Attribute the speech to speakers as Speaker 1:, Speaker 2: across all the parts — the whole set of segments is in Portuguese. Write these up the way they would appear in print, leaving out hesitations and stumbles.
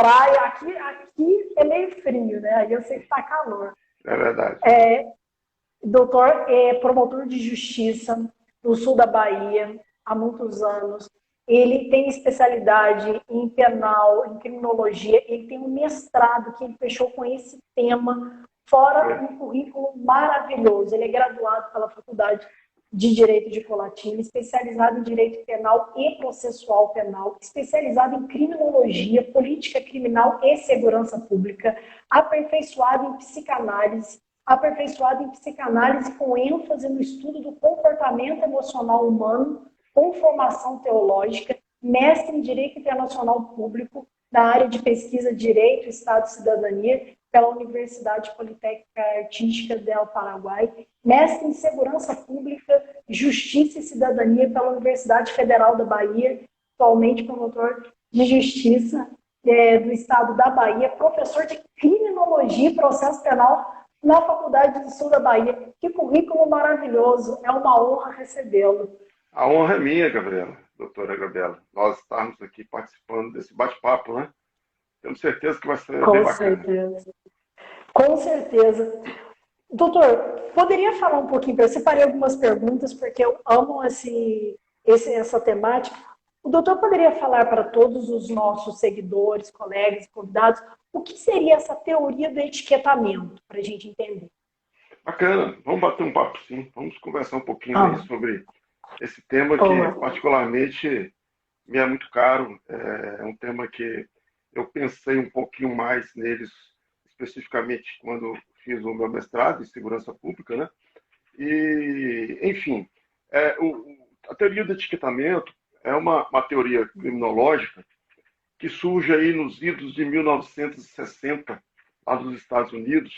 Speaker 1: praia. Aqui é meio frio, né? Aí eu sei que tá calor.
Speaker 2: É verdade.
Speaker 1: Doutor é promotor de justiça no sul da Bahia há muitos anos. Ele tem especialidade em penal, em criminologia. Ele tem um mestrado que ele fechou com esse tema, fora um currículo maravilhoso. Ele é graduado pela Faculdade de Direito de Colatina, especializado em Direito Penal e Processual Penal, especializado em Criminologia, Política Criminal e Segurança Pública, aperfeiçoado em Psicanálise, com ênfase no estudo do comportamento emocional humano, com formação teológica, mestre em Direito Internacional Público, na área de pesquisa Direito, Estado e Cidadania, pela Universidade Politécnica Artística del Paraguai, mestre em Segurança Pública, Justiça e Cidadania pela Universidade Federal da Bahia, atualmente promotor de Justiça do Estado da Bahia, professor de Criminologia e Processo Penal na Faculdade do Sul da Bahia. Que currículo maravilhoso, é uma honra recebê-lo.
Speaker 2: A honra é minha, Gabriela, doutora Gabriela, nós estarmos aqui participando desse bate-papo, né? Temos certeza que vai ser bem bacana.
Speaker 1: Com certeza. Doutor, poderia falar um pouquinho, eu separei algumas perguntas, porque eu amo essa temática. O doutor poderia falar para todos os nossos seguidores, colegas, convidados, o que seria essa teoria do etiquetamento, para a gente entender?
Speaker 2: Bacana, vamos bater um papo sim, vamos conversar um pouquinho aí sobre esse tema que particularmente me é muito caro, é um tema que eu pensei um pouquinho mais neles, especificamente quando fiz o meu mestrado em segurança pública, né? E, enfim, a teoria do etiquetamento é uma teoria criminológica que surge aí nos idos de 1960, lá dos Estados Unidos.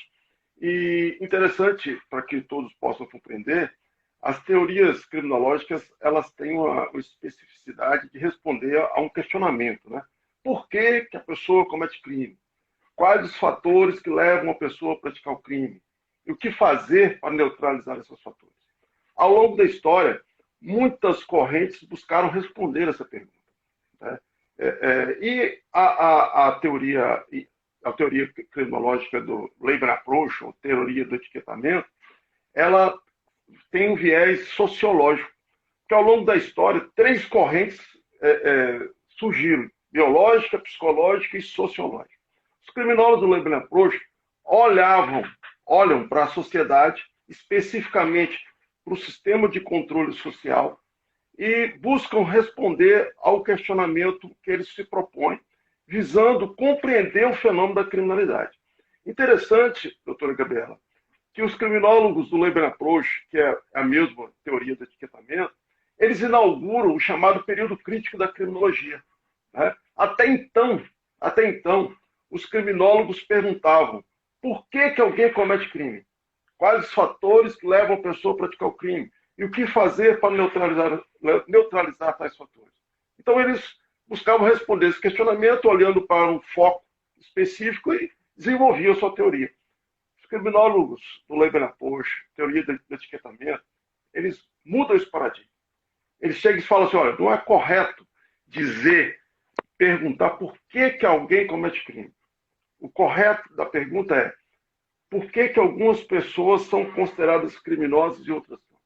Speaker 2: E interessante, para que todos possam compreender, as teorias criminológicas elas têm uma especificidade de responder a um questionamento, né? Por que a pessoa comete crime? Quais os fatores que levam a pessoa a praticar o crime? E o que fazer para neutralizar esses fatores? Ao longo da história, muitas correntes buscaram responder essa pergunta, né? E a teoria criminológica do Labor Approach, ou teoria do etiquetamento, ela tem um viés sociológico, que ao longo da história, três correntes surgiram: biológica, psicológica e sociológica. Os criminólogos do Labor Approach olham para a sociedade, especificamente para o sistema de controle social, e buscam responder ao questionamento que eles se propõem, visando compreender o fenômeno da criminalidade. Interessante, doutora Gabriela, que os criminólogos do Labor Approach, que é a mesma teoria do etiquetamento, eles inauguram o chamado período crítico da criminologia, né? Até então, os criminólogos perguntavam por que alguém comete crime, quais os fatores que levam a pessoa a praticar o crime e o que fazer para neutralizar tais fatores. Então, eles buscavam responder esse questionamento olhando para um foco específico e desenvolviam a sua teoria. Os criminólogos do Labor Approach, teoria do etiquetamento, eles mudam esse paradigma. Eles chegam e falam assim: olha, não é correto perguntar por que alguém comete crime. O correto da pergunta é: por que algumas pessoas são consideradas criminosas e outras não?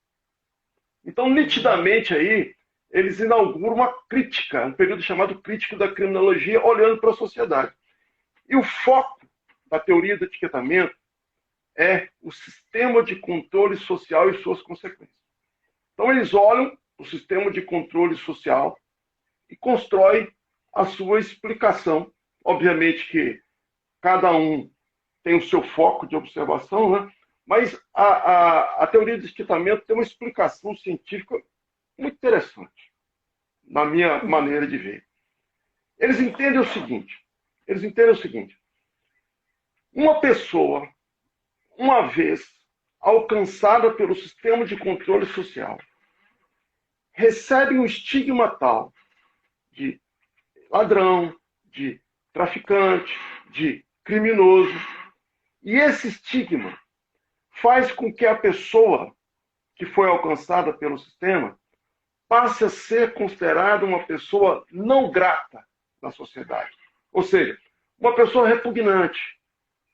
Speaker 2: Então, nitidamente aí, eles inauguram uma crítica, um período chamado crítico da criminologia, olhando para a sociedade. E o foco da teoria do etiquetamento é o sistema de controle social e suas consequências. Então, eles olham o sistema de controle social e constroem a sua explicação. Obviamente que cada um tem o seu foco de observação, né? Mas a teoria do etiquetamento tem uma explicação científica muito interessante, na minha maneira de ver. Eles entendem o seguinte: uma pessoa, uma vez alcançada pelo sistema de controle social, recebe um estigma tal de ladrão, de traficante, de criminoso, e esse estigma faz com que a pessoa que foi alcançada pelo sistema passe a ser considerada uma pessoa não grata na sociedade. Ou seja, uma pessoa repugnante,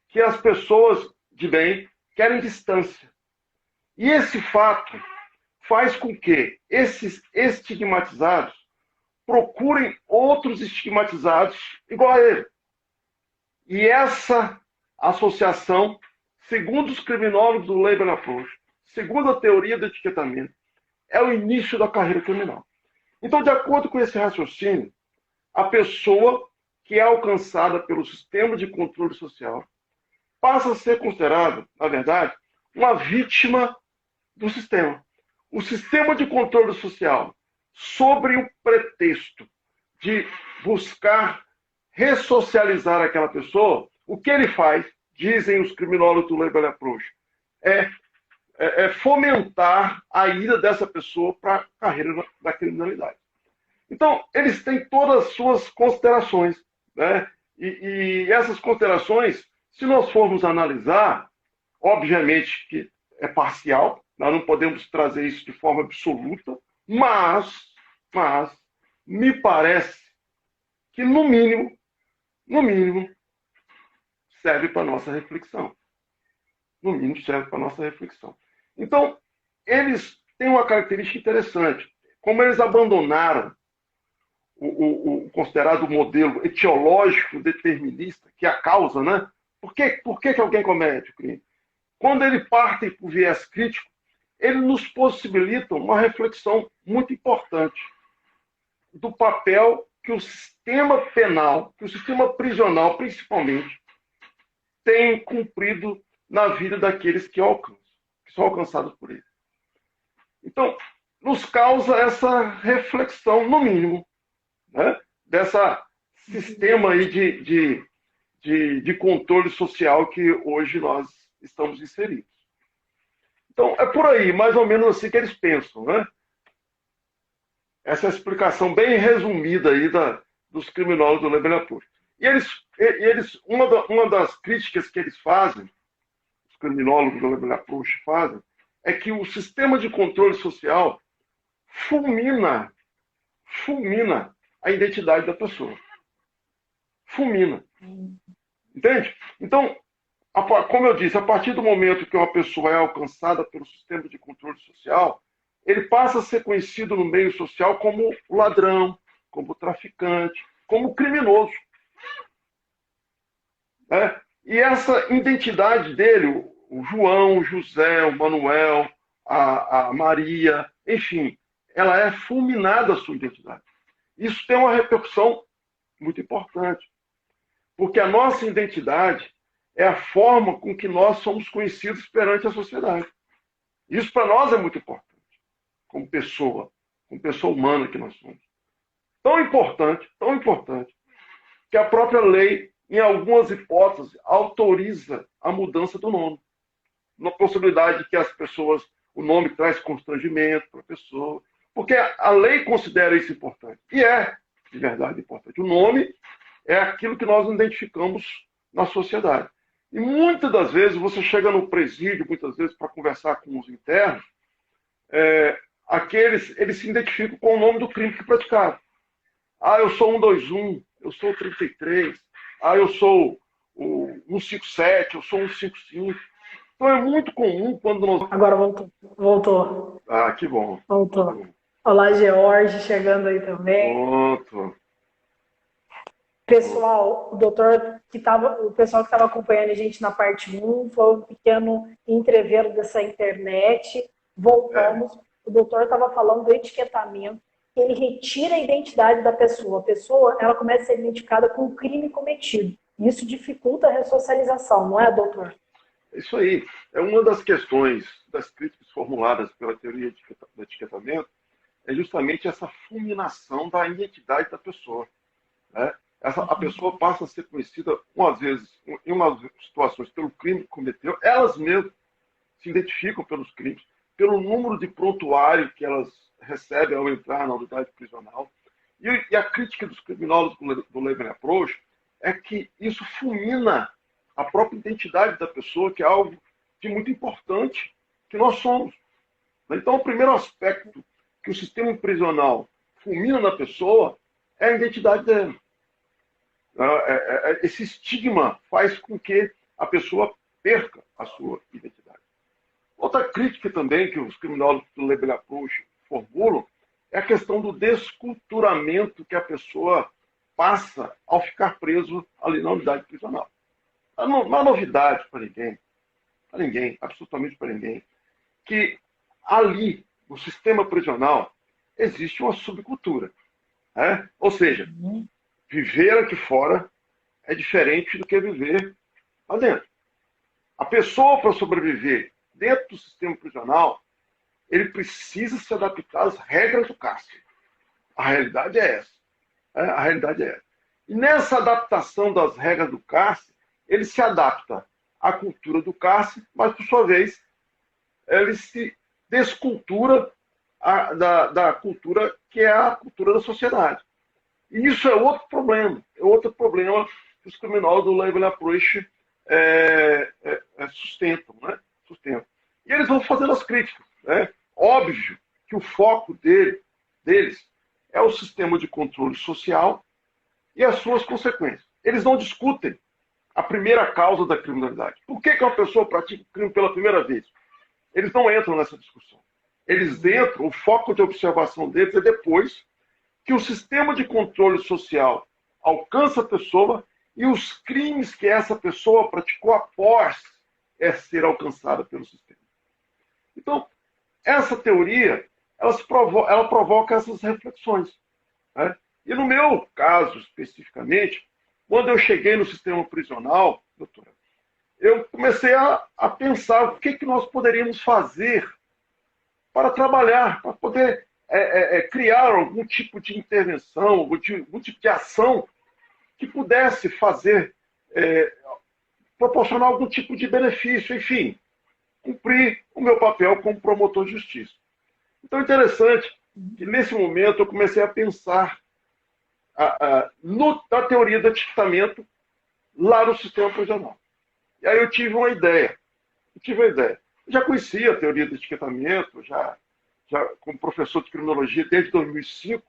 Speaker 2: que as pessoas de bem querem distância. E esse fato faz com que esses estigmatizados procurem outros estigmatizados igual a ele. E essa associação, segundo os criminólogos do Label Approach, segundo a teoria do etiquetamento, é o início da carreira criminal. Então, de acordo com esse raciocínio, a pessoa que é alcançada pelo sistema de controle social passa a ser considerada, na verdade, uma vítima do sistema. O sistema de controle social, sobre o pretexto de buscar ressocializar aquela pessoa, o que ele faz, dizem os criminólogos do Label Approach, é fomentar a ida dessa pessoa para a carreira da criminalidade. Então, eles têm todas as suas considerações, né? E essas considerações, se nós formos analisar, obviamente que é parcial, nós não podemos trazer isso de forma absoluta, mas me parece que, no mínimo, serve para a nossa reflexão. No mínimo, serve para a nossa reflexão. Então, eles têm uma característica interessante. Como eles abandonaram o considerado modelo etiológico determinista, que é a causa, né? Por que alguém comete o crime? Quando ele parte para o viés crítico, ele nos possibilita uma reflexão muito importante do papel que o sistema penal, que o sistema prisional, principalmente, tem cumprido na vida daqueles que são alcançados por ele. Então, nos causa essa reflexão, no mínimo, né, dessa sistema aí de controle social que hoje nós estamos inseridos. Então, é por aí, mais ou menos assim que eles pensam, né? Essa é a explicação bem resumida aí dos criminólogos do Label Approach. E uma das críticas que eles fazem, os criminólogos do Label Approach fazem, é que o sistema de controle social fulmina a identidade da pessoa. Fulmina. Entende? Então, como eu disse, a partir do momento que uma pessoa é alcançada pelo sistema de controle social, ele passa a ser conhecido no meio social como ladrão, como traficante, como criminoso. E essa identidade dele, o João, o José, o Manuel, a Maria, enfim, ela é fulminada a sua identidade. Isso tem uma repercussão muito importante, porque a nossa identidade é a forma com que nós somos conhecidos perante a sociedade. Isso para nós é muito importante, como pessoa humana que nós somos. Tão importante, que a própria lei, em algumas hipóteses, autoriza a mudança do nome. Na possibilidade de que as pessoas, o nome traz constrangimento para a pessoa, porque a lei considera isso importante. E é, de verdade, importante. O nome é aquilo que nós identificamos na sociedade. E muitas das vezes, você chega no presídio, muitas vezes, para conversar com os internos, eles se identificam com o nome do crime que praticaram. Ah, eu sou 121, eu sou 33, eu sou o 157, eu sou 155. Então é muito comum quando nós...
Speaker 1: Agora voltou.
Speaker 2: Ah, que bom.
Speaker 1: Voltou. Olá, George, chegando aí também.
Speaker 2: Pronto.
Speaker 1: Pessoal, o pessoal que estava acompanhando a gente na parte 1, foi um pequeno entreveiro dessa internet. Voltamos. O doutor estava falando do etiquetamento. Ele retira a identidade da pessoa. A pessoa, ela começa a ser identificada com o crime cometido. Isso dificulta a ressocialização, não é, doutor?
Speaker 2: Isso aí. É uma das questões, das críticas formuladas pela teoria do etiquetamento, é justamente essa fulminação da identidade da pessoa, né? A pessoa passa a ser conhecida, umas vezes, em umas situações, pelo crime que cometeu. Elas mesmas se identificam pelos crimes, pelo número de prontuário que elas recebem ao entrar na unidade prisional. E a crítica dos criminólogos do Label Approach é que isso fulmina a própria identidade da pessoa, que é algo de muito importante que nós somos. Então, o primeiro aspecto que o sistema prisional fulmina na pessoa é a identidade dela. Esse estigma faz com que a pessoa perca a sua identidade. Outra crítica também que os criminólogos do Label Approach formulam é a questão do desculturamento que a pessoa passa ao ficar preso ali na unidade prisional. Não há novidade para ninguém, absolutamente para ninguém, que ali, no sistema prisional, existe uma subcultura. Né? Ou seja, viver aqui fora é diferente do que viver lá dentro. A pessoa, para sobreviver dentro do sistema prisional, ele precisa se adaptar às regras do cárcere. A realidade é essa. A realidade é essa. E nessa adaptação das regras do cárcere, ele se adapta à cultura do cárcere, mas, por sua vez, ele se descultura da cultura que é a cultura da sociedade. E isso é outro problema. É outro problema que os criminosos do Label Approach sustentam, né? E eles vão fazendo as críticas. Né? Óbvio que o foco deles é o sistema de controle social e as suas consequências. Eles não discutem a primeira causa da criminalidade. Por que uma pessoa pratica o crime pela primeira vez? Eles não entram nessa discussão. Eles entram, o foco de observação deles é depois que o sistema de controle social alcança a pessoa e os crimes que essa pessoa praticou após ser alcançada pelo sistema. Então, essa teoria, ela provoca essas reflexões. Né? E no meu caso, especificamente, quando eu cheguei no sistema prisional, doutora, eu comecei a pensar o que nós poderíamos fazer para trabalhar, para poder criar algum tipo de intervenção, algum tipo de ação que pudesse fazer, proporcionar algum tipo de benefício, enfim, cumprir o meu papel como promotor de justiça. Então, é interessante que, nesse momento, eu comecei a pensar na teoria do etiquetamento lá no sistema prisional. E aí eu tive uma ideia. Eu já conhecia a teoria do etiquetamento, já como professor de criminologia desde 2005,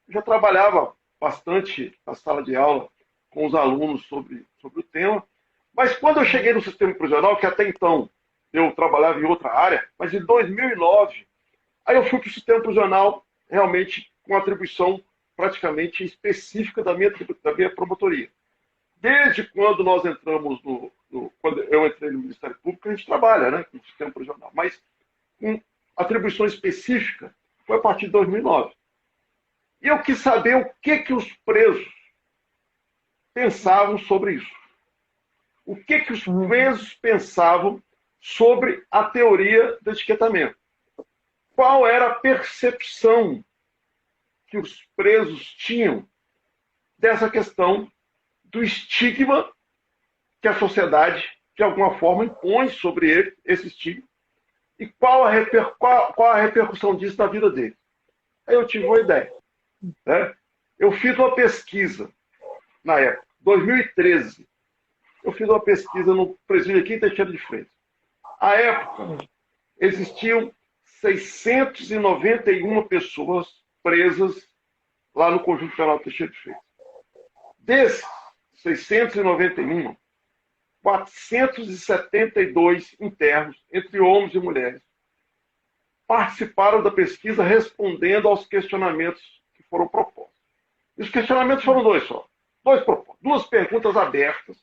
Speaker 2: já trabalhava bastante na sala de aula com os alunos sobre o tema. Mas quando eu cheguei no sistema prisional, que até então eu trabalhava em outra área, mas em 2009, aí eu fui para o sistema prisional realmente com atribuição praticamente específica da minha promotoria. Desde quando nós entramos quando eu entrei no Ministério Público, a gente trabalha, né, com o sistema prisional, mas com atribuição específica foi a partir de 2009. E eu quis saber o que os presos pensavam sobre isso. O que os presos pensavam sobre a teoria do etiquetamento. Qual era a percepção que os presos tinham dessa questão do estigma que a sociedade, de alguma forma, impõe sobre ele, esse estigma, e qual a repercussão disso na vida dele. Aí eu tive uma ideia. Né? Eu fiz uma pesquisa, na época, 2013, eu fiz uma pesquisa no presídio aqui em Teixeira de Freitas. À época, existiam 691 pessoas presas lá no Conjunto Penal Teixeira de Freitas. Desses 691, 472 internos, entre homens e mulheres, participaram da pesquisa respondendo aos questionamentos que foram propostos. E os questionamentos foram dois só. Duas perguntas abertas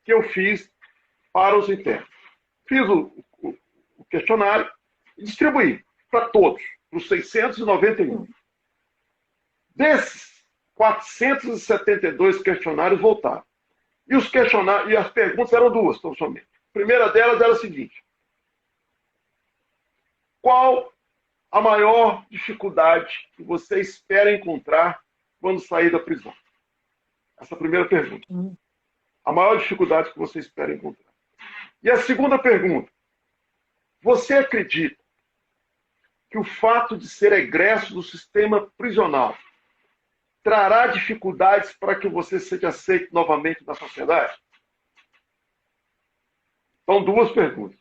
Speaker 2: que eu fiz para os internos. Fiz o questionário e distribuí para todos, para os 691. Desses 472 questionários voltaram. E as perguntas eram duas, tão somente. A primeira delas era a seguinte: qual a maior dificuldade que você espera encontrar quando sair da prisão? Essa é a primeira pergunta. A maior dificuldade que você espera encontrar. E a segunda pergunta: você acredita que o fato de ser egresso do sistema prisional trará dificuldades para que você seja aceito novamente na sociedade? São duas perguntas.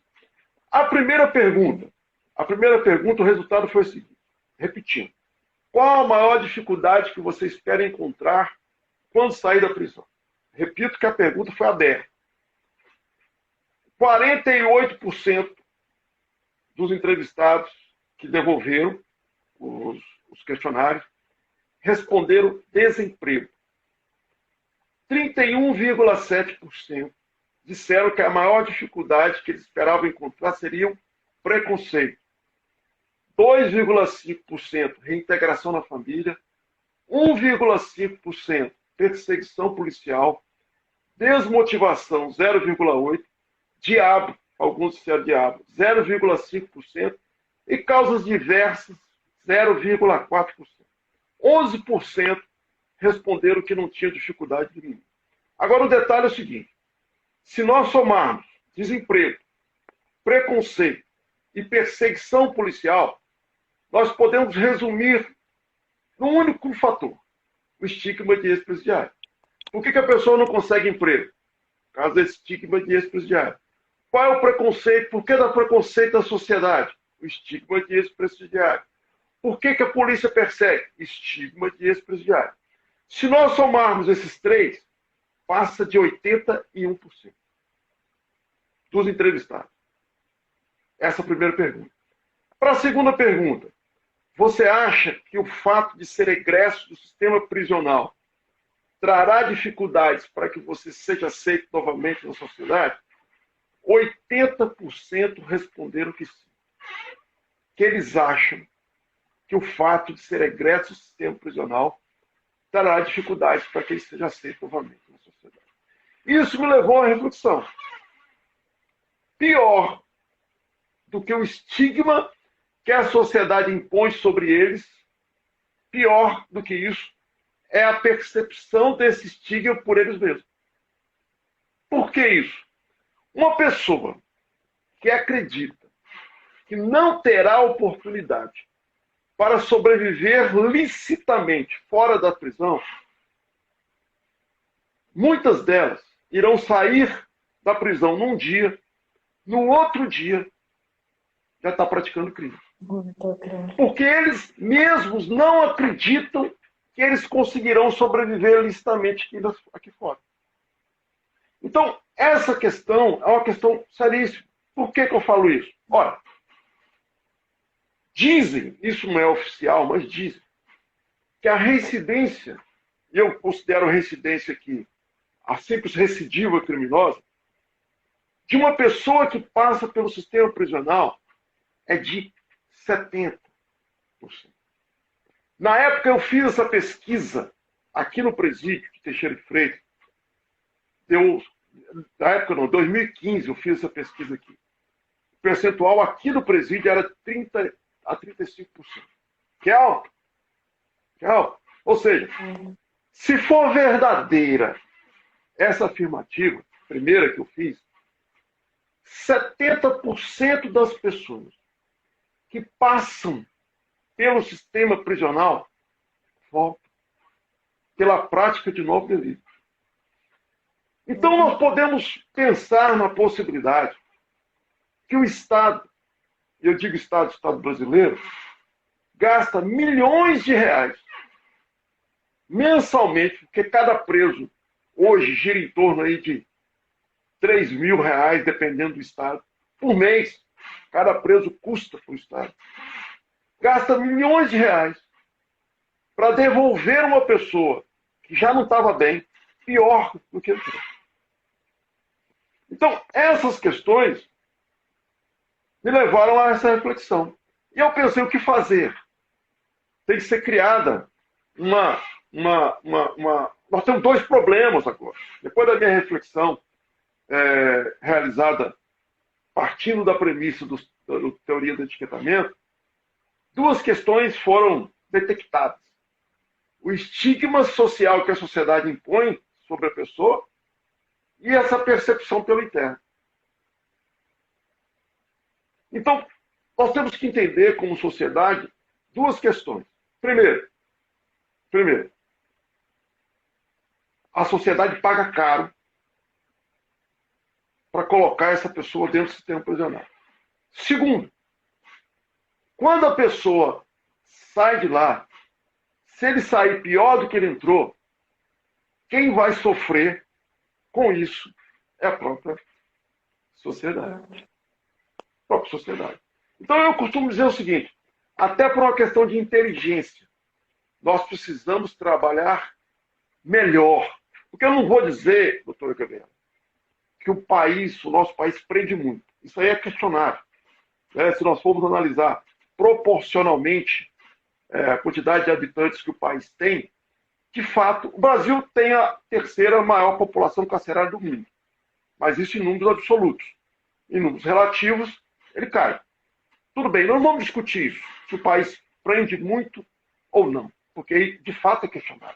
Speaker 2: A primeira pergunta, o resultado foi o seguinte, repetindo: qual a maior dificuldade que você espera encontrar quando sair da prisão? repito que a pergunta foi aberta. 48% dos entrevistados que devolveram os questionários responderam desemprego. 31,7% disseram que a maior dificuldade que eles esperavam encontrar seria preconceito. 2,5% reintegração na família. 1,5% perseguição policial. Desmotivação, 0,8%. Diabo, alguns disseram diabo, 0,5%. E causas diversas, 0,4%. 11% responderam que não tinha dificuldade nenhuma. Agora, o detalhe é o seguinte. Se nós somarmos desemprego, preconceito e perseguição policial, nós podemos resumir num único fator, o estigma de ex-presidiário. Por que a pessoa não consegue emprego? Por causa desse estigma de ex-presidiário. Qual é o preconceito? Por que dá preconceito da sociedade? O estigma de ex-presidiário. Por que a polícia persegue? Estigma de ex-presidiário. Se nós somarmos esses três, passa de 81% dos entrevistados. Essa é a primeira pergunta. Para a segunda pergunta, você acha que o fato de ser egresso do sistema prisional trará dificuldades para que você seja aceito novamente na sociedade? 80% responderam que sim. Que eles acham que o fato de ser egresso do sistema prisional trará dificuldades para que ele seja aceito novamente na sociedade. Isso me levou à reflexão. Pior do que o estigma que a sociedade impõe sobre eles, pior do que isso, é a percepção desse estigma por eles mesmos. Por que isso? Uma pessoa que acredita que não terá oportunidade para sobreviver licitamente fora da prisão, muitas delas irão sair da prisão num dia, no outro dia já está praticando crime. Porque eles mesmos não acreditam que eles conseguirão sobreviver licitamente aqui fora. Então, essa questão é uma questão seríssima. Por que eu falo isso? Ora, dizem, isso não é oficial, mas dizem, que a reincidência, e eu considero a reincidência aqui a simples recidiva criminosa, de uma pessoa que passa pelo sistema prisional é de 70%. Na época eu fiz essa pesquisa aqui no presídio de Teixeira de Freitas. Na época não, 2015 eu fiz essa pesquisa aqui. O percentual aqui no presídio era 30% a 35%. Que é alto. Que é alto. Ou seja, se for verdadeira essa afirmativa, primeira que eu fiz, 70% das pessoas que passam pelo sistema prisional voltam pela prática de novo delito. Então nós podemos pensar na possibilidade que o Estado, eu digo Estado brasileiro, gasta milhões de reais mensalmente, porque cada preso hoje gira em torno aí de 3 mil reais, dependendo do Estado, por mês. Cada preso custa para o Estado. Gasta milhões de reais para devolver uma pessoa que já não estava bem, pior do que entrou. Então, essas questões me levaram a essa reflexão. E eu pensei, o que fazer? Tem que ser criada Nós temos dois problemas agora. Depois da minha reflexão realizada partindo da premissa da teoria do etiquetamento, duas questões foram detectadas. O estigma social que a sociedade impõe sobre a pessoa e essa percepção pelo interno. Então, nós temos que entender como sociedade duas questões. Primeiro, a sociedade paga caro para colocar essa pessoa dentro do sistema prisional. Segundo, quando a pessoa sai de lá, se ele sair pior do que ele entrou, quem vai sofrer com isso é a própria sociedade. A própria sociedade. Então eu costumo dizer o seguinte, até por uma questão de inteligência, nós precisamos trabalhar melhor. Porque eu não vou dizer, doutora Gabriela, que o nosso país prende muito. Isso aí é questionável. Se nós formos analisar proporcionalmente a quantidade de habitantes que o país tem, de fato, o Brasil tem a terceira maior população carcerária do mundo. Mas isso em números absolutos. Em números relativos, ele cai. Tudo bem, não vamos discutir isso, se o país prende muito ou não, porque de fato é questionável.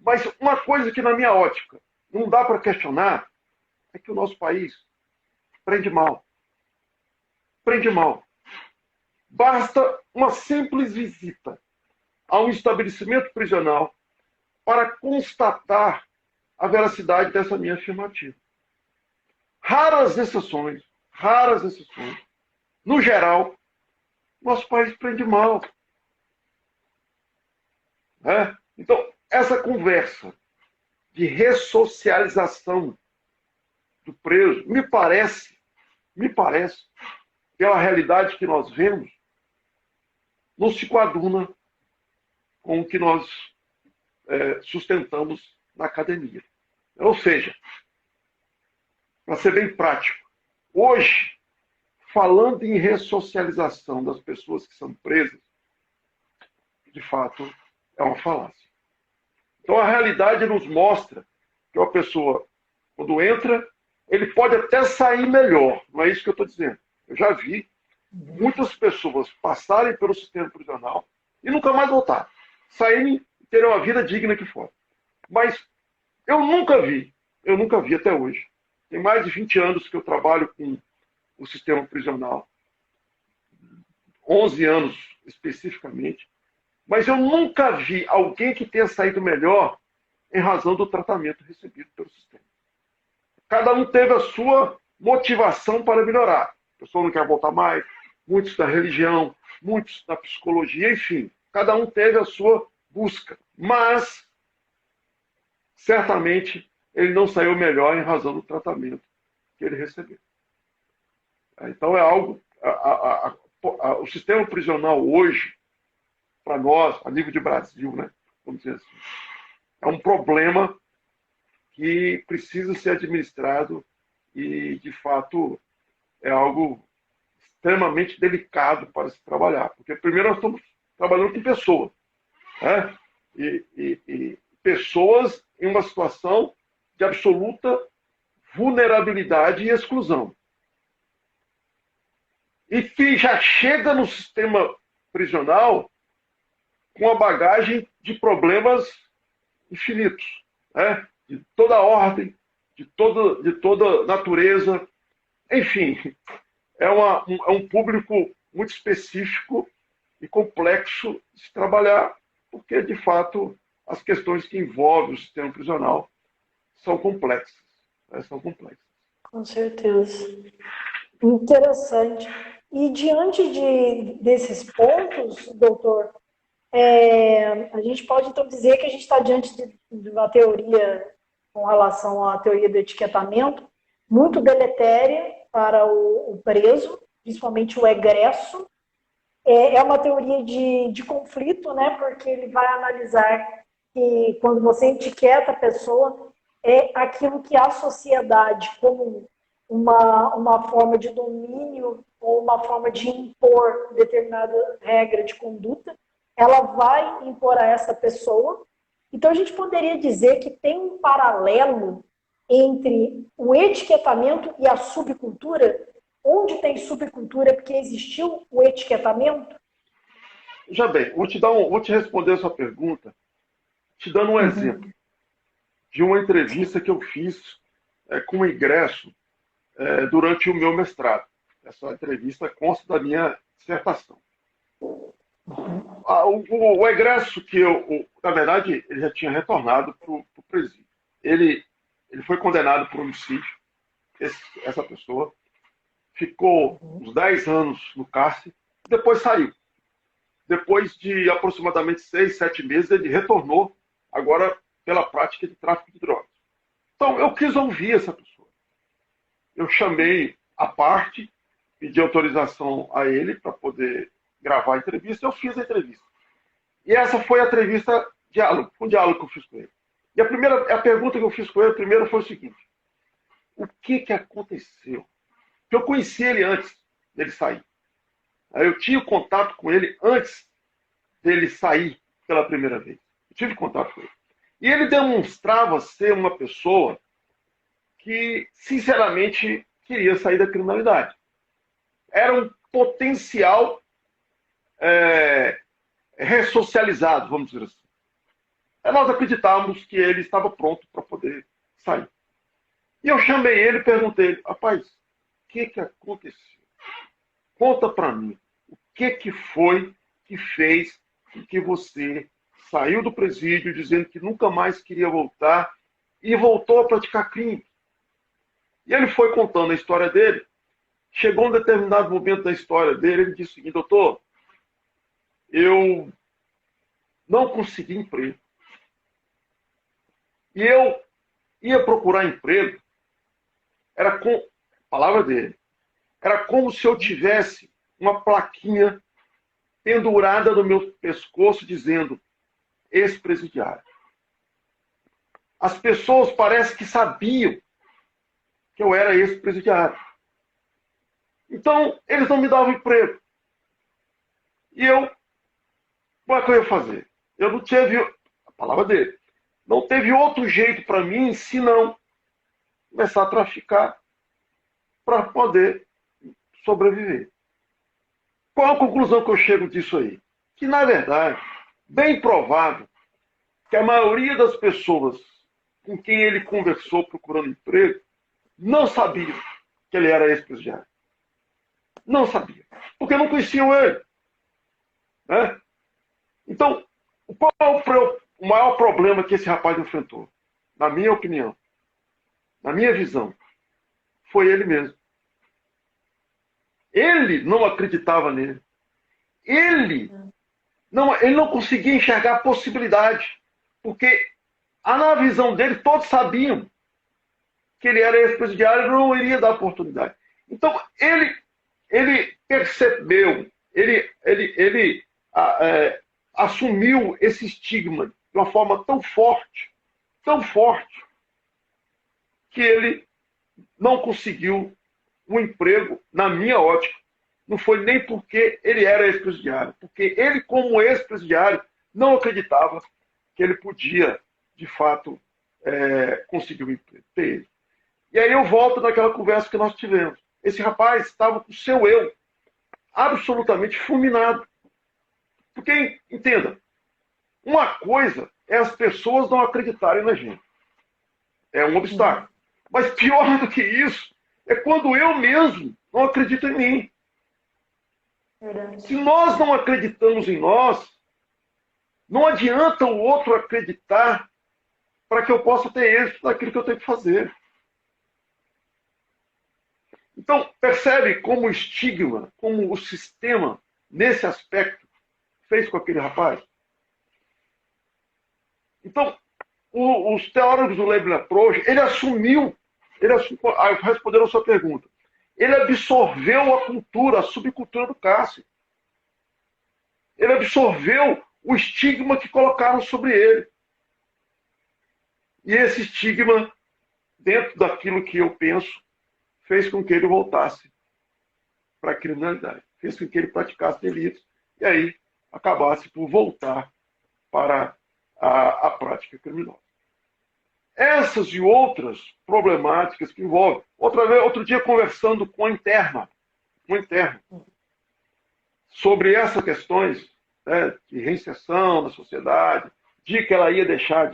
Speaker 2: Mas uma coisa que, na minha ótica, não dá para questionar é que o nosso país prende mal. Prende mal. Basta uma simples visita a um estabelecimento prisional para constatar a veracidade dessa minha afirmativa. Raras exceções, no geral, nosso país prende mal. Então, essa conversa de ressocialização do preso, me parece, pela realidade que nós vemos, não se coaduna com o que nós sustentamos na academia. Ou seja, para ser bem prático, hoje, falando em ressocialização das pessoas que são presas, de fato, é uma falácia. Então, a realidade nos mostra que uma pessoa, quando entra, ele pode até sair melhor. Não é isso que eu estou dizendo. Eu já vi muitas pessoas passarem pelo sistema prisional e nunca mais voltar. Saírem e terem uma vida digna aqui fora. Mas eu nunca vi até hoje. Tem mais de 20 anos que eu trabalho com o sistema prisional. 11 anos especificamente. Mas eu nunca vi alguém que tenha saído melhor em razão do tratamento recebido pelo sistema. Cada um teve a sua motivação para melhorar. A pessoa não quer voltar mais, muitos da religião, muitos da psicologia, enfim. Cada um teve a sua busca. Mas, certamente, ele não saiu melhor em razão do tratamento que ele recebeu. Então é algo... o sistema prisional hoje, para nós, a nível de Brasil, né, vamos dizer assim, é um problema que precisa ser administrado e, de fato, é algo extremamente delicado para se trabalhar. Porque, primeiro, nós estamos trabalhando com pessoas. Né? E pessoas em uma situação de absoluta vulnerabilidade e exclusão. E que já chega no sistema prisional com a bagagem de problemas infinitos, né? De toda ordem, de toda natureza. Enfim, é um público muito específico e complexo de se trabalhar, porque, de fato, as questões que envolvem o sistema prisional são complexas. Né? São complexas.
Speaker 1: Com certeza. Interessante. E diante desses pontos, doutor, a gente pode então dizer que a gente está diante de uma teoria com relação à teoria do etiquetamento muito deletéria para o preso, principalmente o egresso. É uma teoria de conflito, né? Porque ele vai analisar que quando você etiqueta a pessoa, é aquilo que a sociedade, como uma forma de domínio ou uma forma de impor determinada regra de conduta, ela vai impor a essa pessoa. Então, a gente poderia dizer que tem um paralelo entre o etiquetamento e a subcultura. Onde tem subcultura, porque existiu o etiquetamento?
Speaker 2: Já bem, vou te responder a sua pergunta te dando um exemplo de uma entrevista que eu fiz com o egresso durante o meu mestrado. Essa entrevista consta da minha dissertação. O egresso que na verdade, ele já tinha retornado para o presídio. Ele foi condenado por homicídio, essa pessoa, ficou uns 10 anos no cárcere, depois saiu. Depois de aproximadamente 6, 7 meses, ele retornou, agora pela prática de tráfico de drogas. Então, eu quis ouvir essa pessoa. Eu chamei à parte, pedi autorização a ele para poder gravar a entrevista. Eu fiz a entrevista. E essa foi a entrevista diálogo, um diálogo que eu fiz com ele. E a pergunta que eu fiz com ele primeiro foi o seguinte: o que aconteceu? Porque eu conheci ele antes dele sair. Eu tinha contato com ele antes dele sair pela primeira vez. Eu tive contato com ele. E ele demonstrava ser uma pessoa que, sinceramente, queria sair da criminalidade. Era um potencial ressocializado, vamos dizer assim. Nós acreditávamos que ele estava pronto para poder sair. E eu chamei ele e perguntei: rapaz, o que aconteceu? Conta para mim, o que foi que fez com que você saiu do presídio dizendo que nunca mais queria voltar e voltou a praticar crime? E ele foi contando a história dele. Chegou um determinado momento da história dele, ele disse o seguinte: doutor, eu não consegui emprego. E eu ia procurar emprego, era com, palavra dele, era como se eu tivesse uma plaquinha pendurada no meu pescoço dizendo ex-presidiário. As pessoas parecem que sabiam que eu era ex-presidiário. Então, eles não me davam emprego. E eu, como é que eu ia fazer? Eu não tive, a palavra dele, não teve outro jeito para mim senão começar a traficar para poder sobreviver. Qual a conclusão que eu chego disso aí? Que, na verdade, bem provável que a maioria das pessoas com quem ele conversou procurando emprego não sabiam que ele era ex-presidiário. Não sabia. Porque não conheciam ele. Né? Então, qual é o maior problema que esse rapaz enfrentou? Na minha opinião, na minha visão, foi ele mesmo. Ele não acreditava nele. Ele não conseguia enxergar a possibilidade. Porque na visão dele, todos sabiam que ele era ex-presidiário e não iria dar oportunidade. Então, ele percebeu, ele assumiu esse estigma de uma forma tão forte, que ele não conseguiu um emprego, na minha ótica. Não foi nem porque ele era ex-presidiário, porque ele, como ex-presidiário, não acreditava que ele podia, de fato, conseguir um emprego. E aí eu volto naquela conversa que nós tivemos. Esse rapaz estava com o seu eu absolutamente fulminado. Porque, entenda, uma coisa é as pessoas não acreditarem na gente. É um obstáculo. Mas pior do que isso é quando eu mesmo não acredito em mim. Se nós não acreditamos em nós, não adianta o outro acreditar para que eu possa ter êxito naquilo que eu tenho que fazer. Então, percebe como o estigma, como o sistema, nesse aspecto, fez com aquele rapaz? Então, os teóricos do Label Approach, ele assumiu, respondendo a sua pergunta, ele absorveu a cultura, a subcultura do cárcere. Ele absorveu o estigma que colocaram sobre ele. E esse estigma, dentro daquilo que eu penso, fez com que ele voltasse para a criminalidade. Fez com que ele praticasse delitos e aí acabasse por voltar para a prática criminosa. Essas e outras problemáticas que envolvem. Outro dia, conversando com a interna, sobre essas questões, né, de reinserção da sociedade, de que ela ia deixar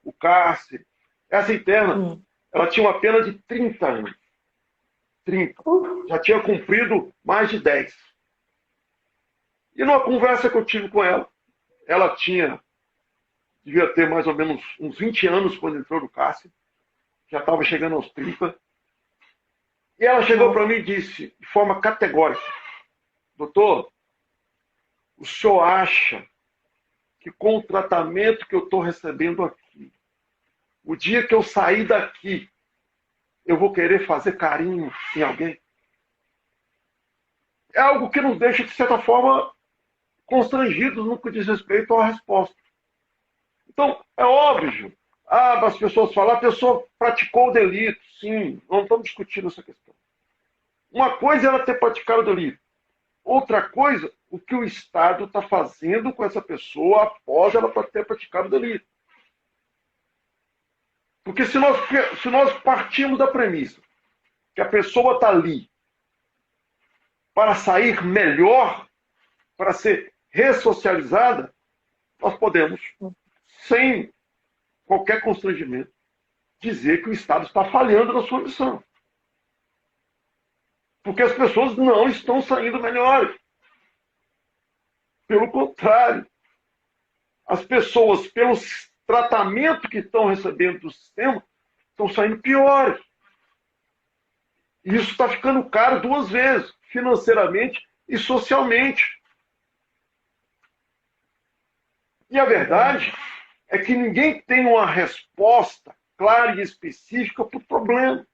Speaker 2: o cárcere. Essa interna, ela tinha uma pena de 30 anos. 30. Já tinha cumprido mais de 10. E numa conversa que eu tive com ela, ela devia ter mais ou menos uns 20 anos quando entrou no cárcere, já estava chegando aos 30. E ela chegou para mim e disse, de forma categórica: doutor, o senhor acha que com o tratamento que eu estou recebendo aqui, O dia que eu sair daqui, eu vou querer fazer carinho em alguém? É algo que nos deixa, de certa forma, constrangidos no que diz respeito à resposta. Então, é óbvio. As pessoas falam, a pessoa praticou o delito. Sim, não estamos discutindo essa questão. Uma coisa é ela ter praticado o delito. Outra coisa, o que o Estado está fazendo com essa pessoa após ela ter praticado o delito. Porque se nós partirmos da premissa que a pessoa está ali para sair melhor, para ser ressocializada, nós podemos, sem qualquer constrangimento, dizer que o Estado está falhando na sua missão. Porque as pessoas não estão saindo melhores. Pelo contrário, as pessoas, pelo tratamento que estão recebendo do sistema, estão saindo piores. E isso está ficando caro duas vezes, financeiramente e socialmente. E a verdade é que ninguém tem uma resposta clara e específica para o problema.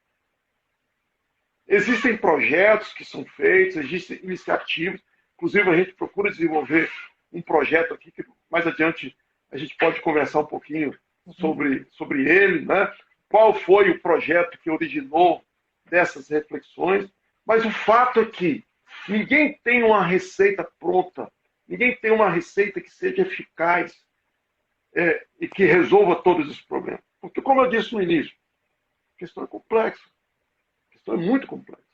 Speaker 2: Existem projetos que são feitos, existem iniciativas, inclusive a gente procura desenvolver um projeto aqui, que mais adiante a gente pode conversar um pouquinho sobre ele, né? Qual foi o projeto que originou dessas reflexões, mas o fato é que ninguém tem uma receita pronta, ninguém tem uma receita que seja eficaz e que resolva todos esses problemas. Porque, como eu disse no início, a questão é complexa. A questão é muito complexa.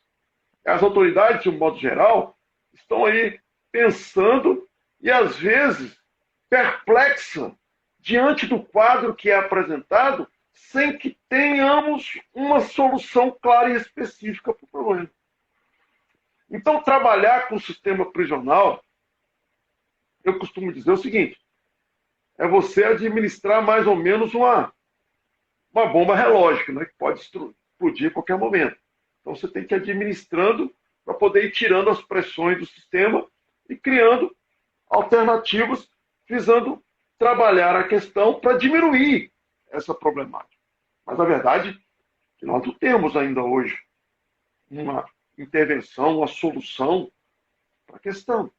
Speaker 2: As autoridades, de um modo geral, estão aí pensando e, às vezes, perplexas diante do quadro que é apresentado, sem que tenhamos uma solução clara e específica para o problema. Então, trabalhar com o sistema prisional, eu costumo dizer o seguinte, é você administrar mais ou menos uma bomba relógica, né, que pode explodir a qualquer momento. Então, você tem que ir administrando para poder ir tirando as pressões do sistema e criando alternativas, visando trabalhar a questão para diminuir essa problemática. Mas a verdade é que nós não temos ainda hoje uma intervenção, uma solução para a questão.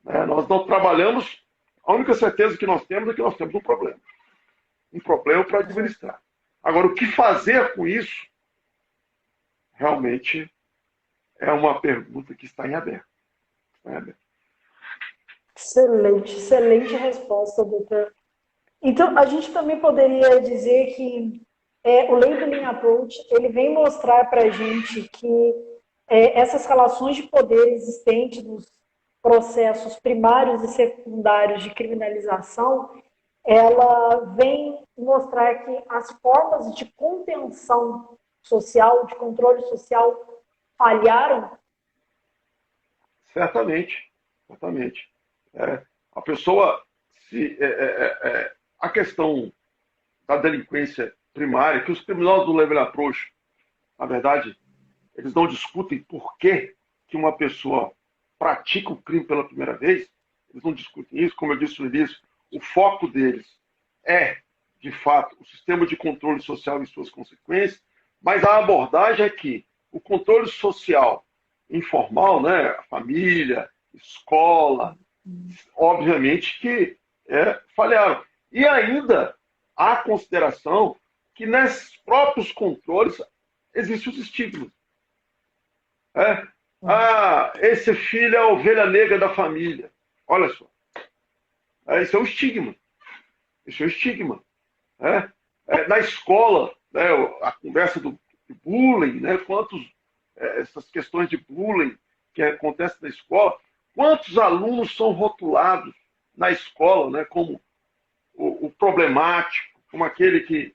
Speaker 2: Nós não trabalhamos, a única certeza que nós temos é que nós temos um problema. Um problema para administrar. Agora, o que fazer com isso, realmente é uma pergunta que está em aberto. Está em aberto.
Speaker 1: Excelente, excelente resposta, doutor. Então, a gente também poderia dizer que o Labeling Approach, ele vem mostrar para a gente que essas relações de poder existentes nos processos primários e secundários de criminalização, ela vem mostrar que as formas de contenção social, de controle social, falharam?
Speaker 2: Certamente, certamente. A pessoa, a questão da delinquência primária, que os criminosos do Level Approach, na verdade, eles não discutem por que uma pessoa pratica o crime pela primeira vez, eles não discutem isso, como eu disse no início, o foco deles é, de fato, o sistema de controle social e suas consequências, mas a abordagem é que o controle social informal, né, a família, escola, obviamente que falharam. E ainda há consideração que nesses próprios controles existem os estigmas. Esse filho é a ovelha negra da família. Olha só. Isso é um estigma. Isso é um estigma. Na escola, né, a conversa do bullying, né, essas questões de bullying que acontecem na escola, quantos alunos são rotulados na escola, né, como o problemático, como aquele que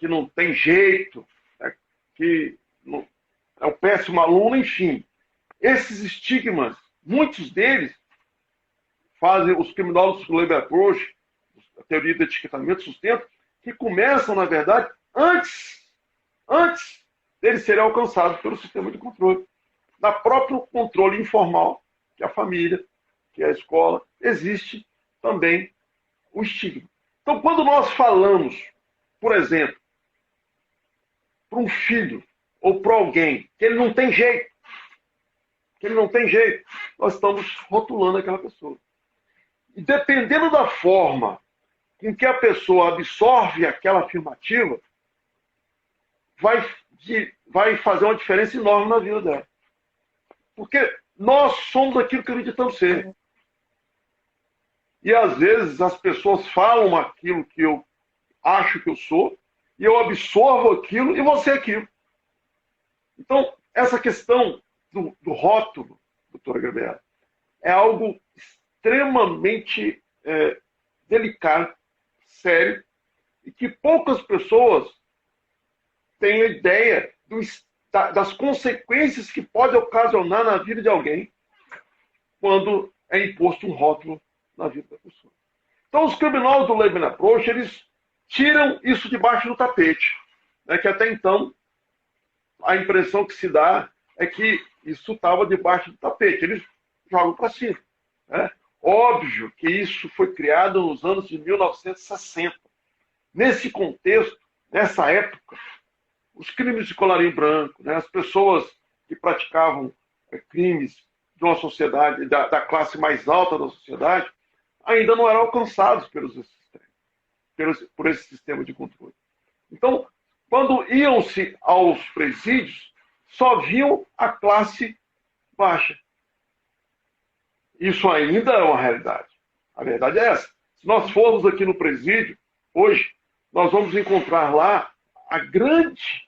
Speaker 2: não tem jeito, né, que não, é o péssimo aluno, enfim. Esses estigmas, muitos deles fazem os criminosos do Label Approach, a teoria do etiquetamento, sustenta, que começam, na verdade, antes deles serem alcançados pelo sistema de controle. Na próprio controle informal, que é a família, que é a escola, existe também o estigma. Então, quando nós falamos, por exemplo, para um filho ou para alguém que ele não tem jeito, nós estamos rotulando aquela pessoa. E dependendo da forma com que a pessoa absorve aquela afirmativa, vai fazer uma diferença enorme na vida dela. Porque nós somos aquilo que acreditamos ser. E às vezes as pessoas falam aquilo que eu acho que eu sou, e eu absorvo aquilo e você aquilo. Então, essa questão do rótulo, doutora Gabriela, é algo extremamente delicado, sério, e que poucas pessoas têm ideia das consequências que pode ocasionar na vida de alguém quando é imposto um rótulo na vida da pessoa. Então, os criminosos do Label Approach, eles tiram isso debaixo do tapete, né, que até então a impressão que se dá é que isso estava debaixo do tapete. Eles jogam para cima. Né? Óbvio que isso foi criado nos anos de 1960. Nesse contexto, nessa época, os crimes de colarinho branco, né, as pessoas que praticavam crimes de uma sociedade, da classe mais alta da sociedade, ainda não eram alcançados por esse sistema de controle. Então, quando iam-se aos presídios, só viam a classe baixa. Isso ainda é uma realidade. A verdade é essa. Se nós formos aqui no presídio, hoje, nós vamos encontrar lá a grande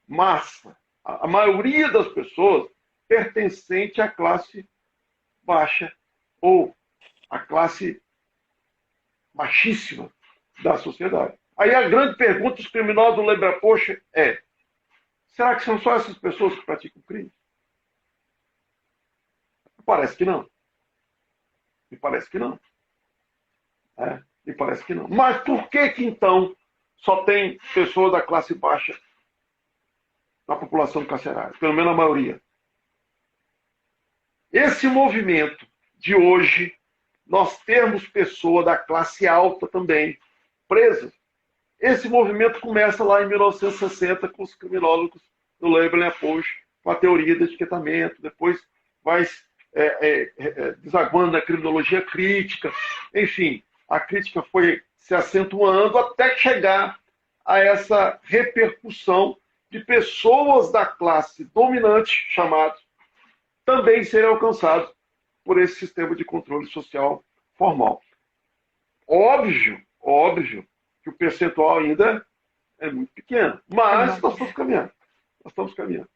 Speaker 2: massa, a maioria das pessoas pertencente à classe baixa ou à classe baixíssima da sociedade. Aí a grande pergunta dos criminosos do Label Approach é: será que são só essas pessoas que praticam crime? Parece que não. Me parece que não. Me parece que não. Mas por que então só tem pessoas da classe baixa na população carcerária? Pelo menos a maioria. Esse movimento de hoje, nós temos pessoas da classe alta também presas. Esse movimento começa lá em 1960 com os criminólogos do Label Approach, com a teoria do etiquetamento, depois vai desaguando na criminologia crítica. Enfim, a crítica foi se acentuando até chegar a essa repercussão de pessoas da classe dominante, chamados, também serem alcançados por esse sistema de controle social formal. Óbvio que o percentual ainda é muito pequeno, mas nós estamos caminhando.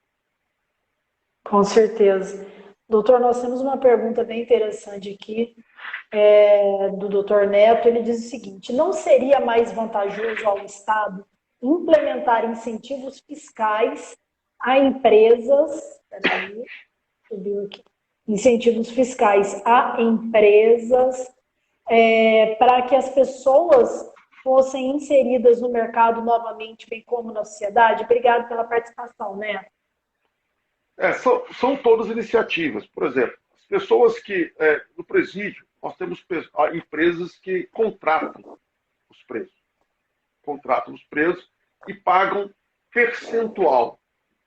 Speaker 1: Com certeza. Doutor, nós temos uma pergunta bem interessante aqui, do doutor Neto. Ele diz o seguinte: não seria mais vantajoso ao Estado implementar incentivos fiscais a empresas... subiu aqui. Incentivos fiscais a empresas para que as pessoas fossem inseridas no mercado novamente, bem como na sociedade? Obrigado pela participação, né?
Speaker 2: São todas iniciativas. Por exemplo, as pessoas que, no presídio, nós temos empresas que contratam os presos e pagam percentual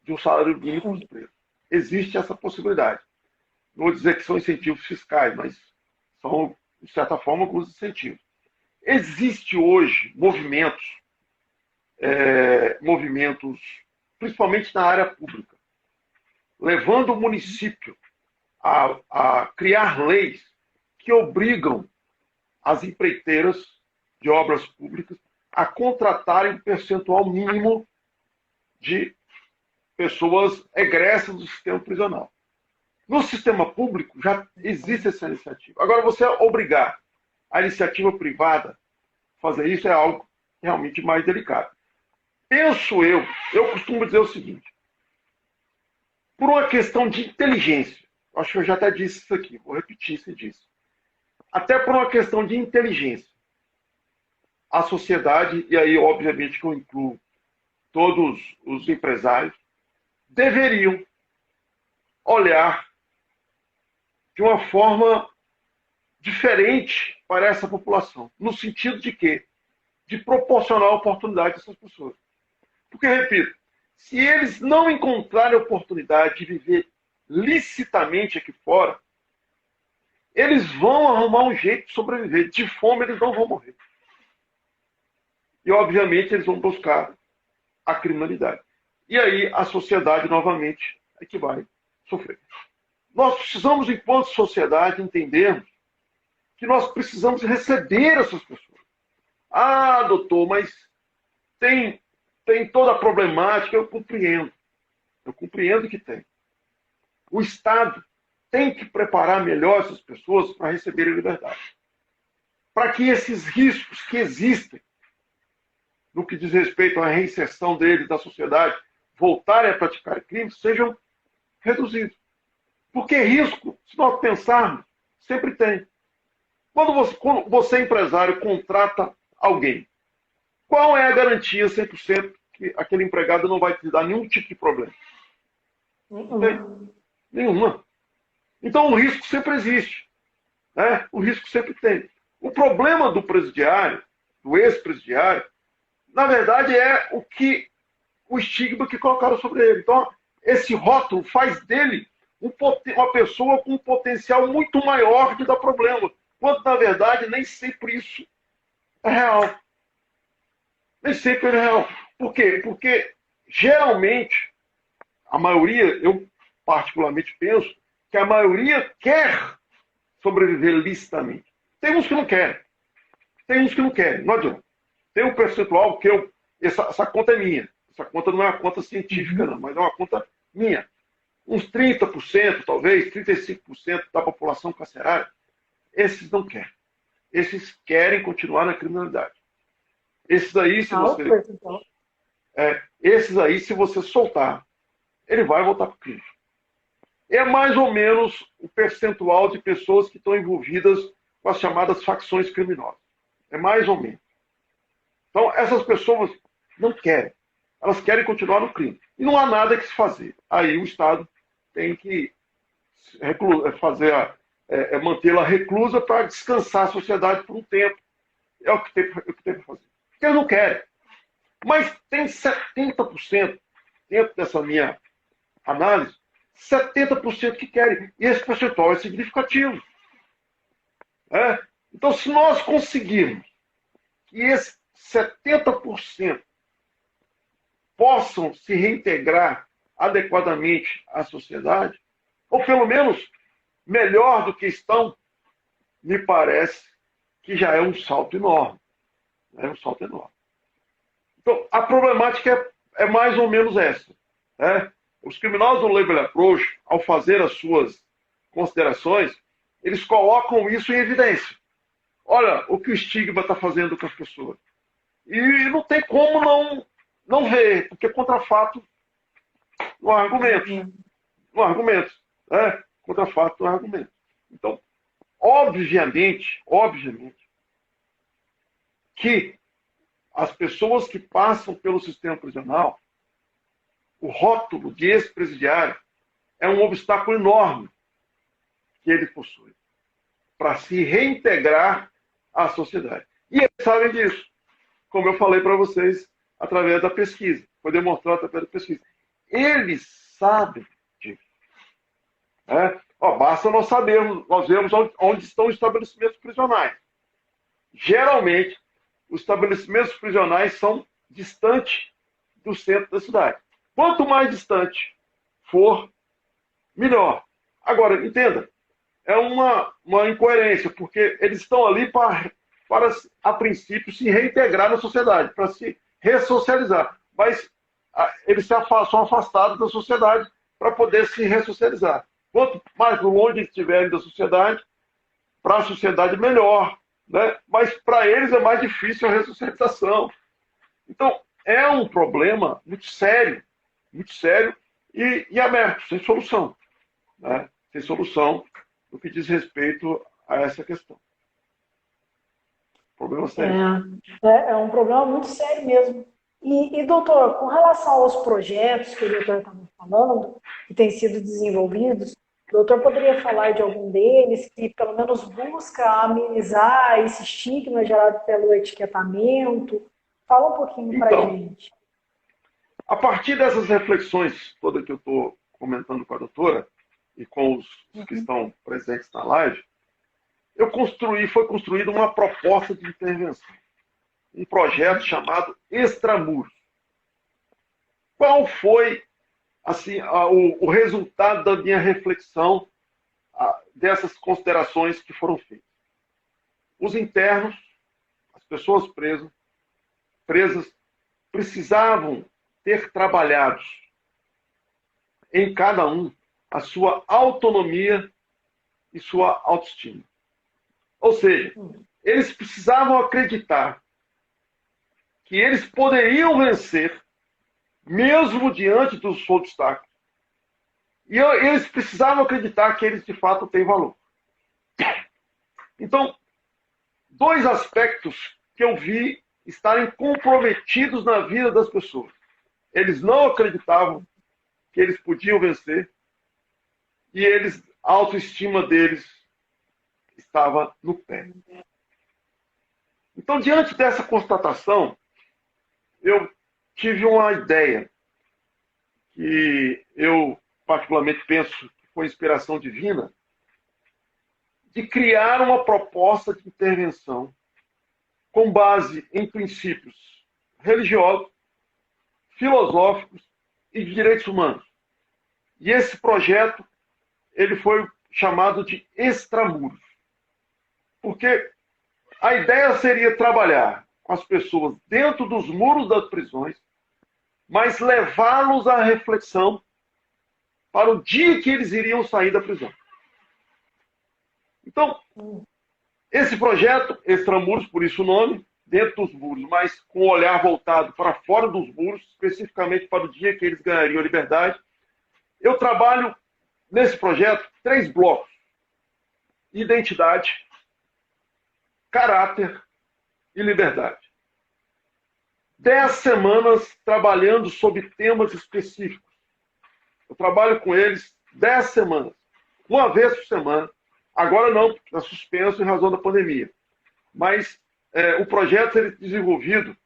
Speaker 2: de um salário mínimo para os presos. Existe essa possibilidade. Não vou dizer que são incentivos fiscais, mas são, de certa forma, alguns incentivos. Existem hoje movimentos, principalmente na área pública, levando o município a criar leis que obrigam as empreiteiras de obras públicas a contratarem um percentual mínimo de pessoas egressas do sistema prisional. No sistema público já existe essa iniciativa. Agora, você obrigar a iniciativa privada a fazer isso é algo realmente mais delicado. Penso eu costumo dizer o seguinte: por uma questão de inteligência, acho que eu já até disse isso aqui, vou repetir se disse. Até por uma questão de inteligência, a sociedade, e aí obviamente que eu incluo todos os empresários, deveriam olhar de uma forma diferente para essa população, no sentido de que de proporcionar oportunidade a essas pessoas. Porque, repito, se eles não encontrarem a oportunidade de viver licitamente aqui fora, eles vão arrumar um jeito de sobreviver. De fome eles não vão morrer. E, obviamente, eles vão buscar a criminalidade. E aí a sociedade, novamente, é que vai sofrer. Nós precisamos, enquanto sociedade, entendermos que nós precisamos receber essas pessoas. Ah, doutor, mas tem toda a problemática. Eu compreendo que tem. O Estado tem que preparar melhor essas pessoas para receberem a liberdade. Para que esses riscos que existem, no que diz respeito à reinserção deles na sociedade, voltarem a praticar crimes, sejam reduzidos. Porque risco, se nós pensarmos, sempre tem. Quando você, empresário, contrata alguém, qual é a garantia 100% que aquele empregado não vai te dar nenhum tipo de problema? Não tem. Nenhuma. Então o risco sempre existe. Né? O risco sempre tem. O problema do presidiário, do ex-presidiário, na verdade é o estigma que colocaram sobre ele. Então, esse rótulo faz dele uma pessoa com um potencial muito maior de dar problema. Quando, na verdade, nem sempre isso é real. Nem sempre é real. Por quê? Porque, geralmente, a maioria, eu particularmente penso, que a maioria quer sobreviver licitamente. Tem uns que não querem. Tem uns que não querem. Não adianta. Tem um percentual que essa conta é minha. Essa conta não é uma conta científica, não, mas é uma conta minha. Uns 30%, talvez, 35% da população carcerária, esses não querem. Esses querem continuar na criminalidade. Esses aí, se você soltar, ele vai voltar para o crime. É mais ou menos o percentual de pessoas que estão envolvidas com as chamadas facções criminosas. É mais ou menos. Então, essas pessoas não querem. Elas querem continuar no crime. E não há nada que se fazer. Aí o Estado tem que mantê-la reclusa para descansar a sociedade por um tempo. É o que tem para fazer. Porque eles não querem. Mas tem 70%, dentro dessa minha análise, 70% que querem. E esse percentual é significativo. Então, se nós conseguirmos que esses 70% possam se reintegrar adequadamente à sociedade, ou pelo menos melhor do que estão, me parece que já é um salto enorme. É um salto enorme. Então, a problemática é mais ou menos essa. Os criminosos do label approach, ao fazer as suas considerações, eles colocam isso em evidência. Olha o que o estigma está fazendo com as pessoas. E não tem como não ver, porque contra fato não há argumentos. Não há argumentos. Contra fato não há argumentos. Então, obviamente, que as pessoas que passam pelo sistema prisional, o rótulo de ex-presidiário é um obstáculo enorme que ele possui para se reintegrar à sociedade. E eles sabem disso, como eu falei para vocês, através da pesquisa. Foi demonstrado através da pesquisa. Eles sabem disso. Basta nós vermos onde estão os estabelecimentos prisionais. Geralmente, os estabelecimentos prisionais são distantes do centro da cidade. Quanto mais distante for, melhor. Agora, entenda, é uma incoerência, porque eles estão ali para, a princípio, se reintegrar na sociedade, para se ressocializar. Mas eles são afastados da sociedade para poder se ressocializar. Quanto mais longe estiverem da sociedade, para a sociedade melhor. Né? Mas para eles é mais difícil a ressocialização. Então, é um problema muito sério e aberto, sem solução. Né? Sem solução no que diz respeito a essa questão. Problema sério.
Speaker 1: É um problema muito sério mesmo. E, doutor, com relação aos projetos que o doutor estava falando, que têm sido desenvolvidos, O doutor poderia falar de algum deles que, pelo menos, busca amenizar esse estigma gerado pelo etiquetamento? Fala um pouquinho para a
Speaker 2: Então,
Speaker 1: gente.
Speaker 2: a partir dessas reflexões todas que eu estou comentando com a doutora e com os que estão presentes na live, foi construída uma proposta de intervenção, um projeto chamado Extramuros. Qual foi assim o resultado da minha reflexão dessas considerações que foram feitas? Os internos, as pessoas presas, precisavam ter trabalhado em cada um a sua autonomia e sua autoestima. Ou seja, eles precisavam acreditar que eles poderiam vencer mesmo diante dos obstáculos. E eles precisavam acreditar que eles de fato têm valor. Então, dois aspectos que eu vi estarem comprometidos na vida das pessoas. Eles não acreditavam que eles podiam vencer e a autoestima deles estava no pé. Então, diante dessa constatação, eu tive uma ideia que eu particularmente penso que foi inspiração divina, de criar uma proposta de intervenção com base em princípios religiosos, filosóficos e de direitos humanos. E esse projeto ele foi chamado de Extramuros. Porque a ideia seria trabalhar com as pessoas dentro dos muros das prisões, mas levá-los à reflexão para o dia que eles iriam sair da prisão. Então, esse projeto, Extramuros, por isso o nome, dentro dos muros, mas com o olhar voltado para fora dos muros, especificamente para o dia que eles ganhariam a liberdade, eu trabalho nesse projeto 3 blocos: identidade, caráter e liberdade. 10 semanas trabalhando sobre temas específicos. Eu trabalho com eles 10 semanas, uma vez por semana. Agora não, porque está suspenso em razão da pandemia. Mas o projeto seria desenvolvido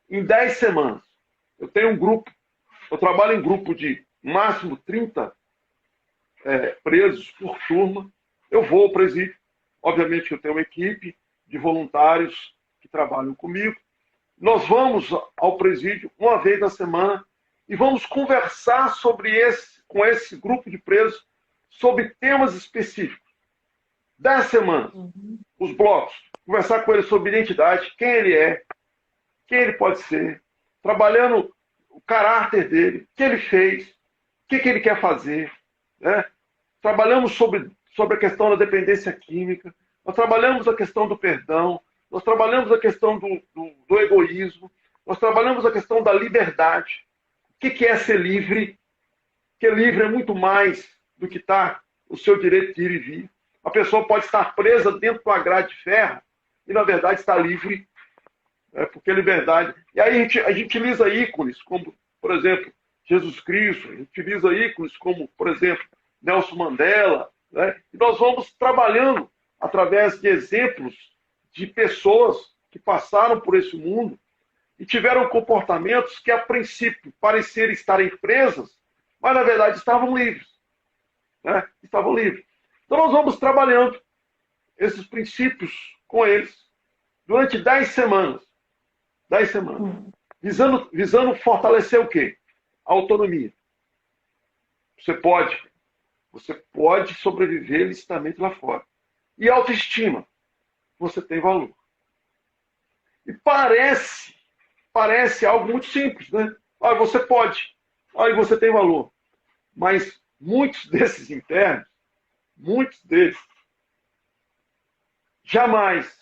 Speaker 2: em 10 semanas. Eu tenho um grupo, eu trabalho em grupo de máximo 30 presos por turma. Eu vou ao presídio. Obviamente eu tenho uma equipe de voluntários que trabalham comigo. Nós vamos ao presídio uma vez na semana e vamos conversar com esse grupo de presos sobre temas específicos. 10 semanas, os blocos, conversar com ele sobre identidade, quem ele é, quem ele pode ser, trabalhando o caráter dele, o que ele fez, o que ele quer fazer. Né? Trabalhamos sobre a questão da dependência química, nós trabalhamos a questão do perdão, nós trabalhamos a questão do egoísmo, nós trabalhamos a questão da liberdade. O que é ser livre? Porque livre é muito mais do que o seu direito de ir e vir. A pessoa pode estar presa dentro de uma grade de ferro e, na verdade, está livre, porque liberdade. E aí a gente utiliza ícones como, por exemplo, Jesus Cristo, a gente utiliza ícones como, por exemplo, Nelson Mandela. Né? E nós vamos trabalhando através de exemplos de pessoas que passaram por esse mundo e tiveram comportamentos que, a princípio, pareceram estarem presas, mas, na verdade, estavam livres. Né? Estavam livres. Então, nós vamos trabalhando esses princípios com eles durante 10 semanas. 10 semanas. Visando fortalecer o quê? A autonomia. Você pode sobreviver licitamente lá fora. E autoestima. Você tem valor. E parece algo muito simples, né? Você pode. E você tem valor. Mas muitos desses internos, muitos deles, jamais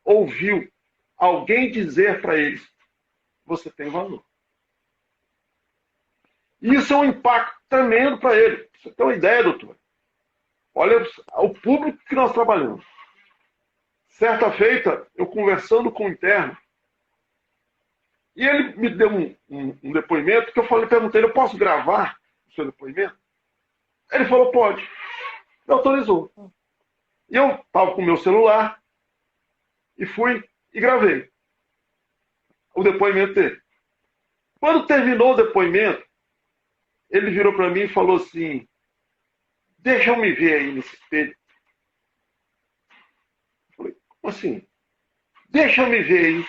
Speaker 2: ouviu alguém dizer para eles: você tem valor. Isso é um impacto tremendo para ele. Você tem uma ideia, doutor? Olha o público que nós trabalhamos. Certa feita, eu conversando com o interno, e ele me deu um depoimento que eu perguntei: eu posso gravar o seu depoimento? Ele falou, pode. Me autorizou. E eu estava com o meu celular e fui e gravei o depoimento dele. Quando terminou o depoimento, ele virou para mim e falou assim, deixa eu me ver aí nesse espelho. Eu falei, como assim? Deixa eu me ver aí.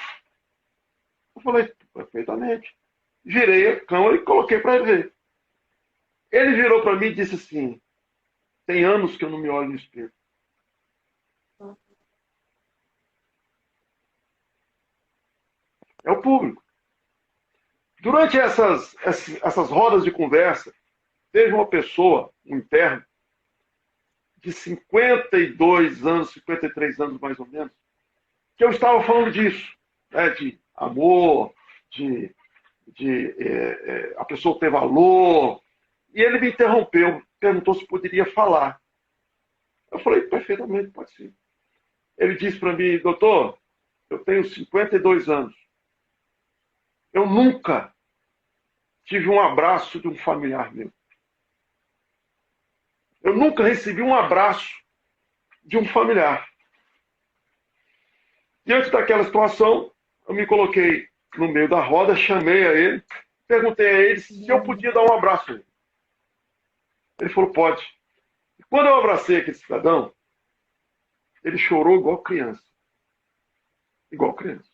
Speaker 2: Eu falei, perfeitamente. Virei a câmera e coloquei para ele ver. Ele virou para mim e disse assim, tem anos que eu não me olho no espelho. É o público. Durante essas rodas de conversa, teve uma pessoa, um interno, de 52 anos, 53 anos mais ou menos, que eu estava falando disso, né, de amor, de a pessoa ter valor. E ele me interrompeu, perguntou se poderia falar. Eu falei, perfeitamente, pode ser. Ele disse para mim, doutor, eu tenho 52 anos. Eu nunca tive um abraço de um familiar meu. Eu nunca recebi um abraço de um familiar. Diante daquela situação, eu me coloquei no meio da roda, chamei a ele, perguntei a ele se eu podia dar um abraço a ele. Ele falou, pode. E quando eu abracei aquele cidadão, ele chorou igual criança. Igual criança.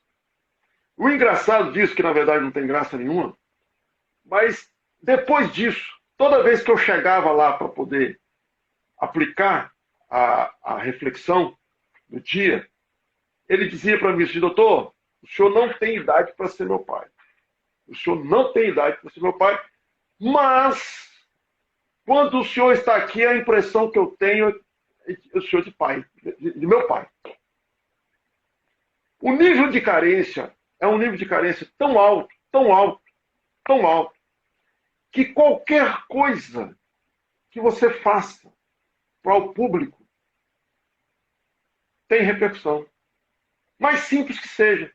Speaker 2: O engraçado disso, que na verdade não tem graça nenhuma, mas depois disso, toda vez que eu chegava lá para poder aplicar a reflexão do dia, ele dizia para mim assim, doutor, o senhor não tem idade para ser meu pai. O senhor não tem idade para ser meu pai, mas quando o senhor está aqui, a impressão que eu tenho é o senhor de pai, de meu pai. O nível de carência é um nível de carência tão alto, tão alto, tão alto, que qualquer coisa que você faça para o público tem repercussão. Mais simples que seja.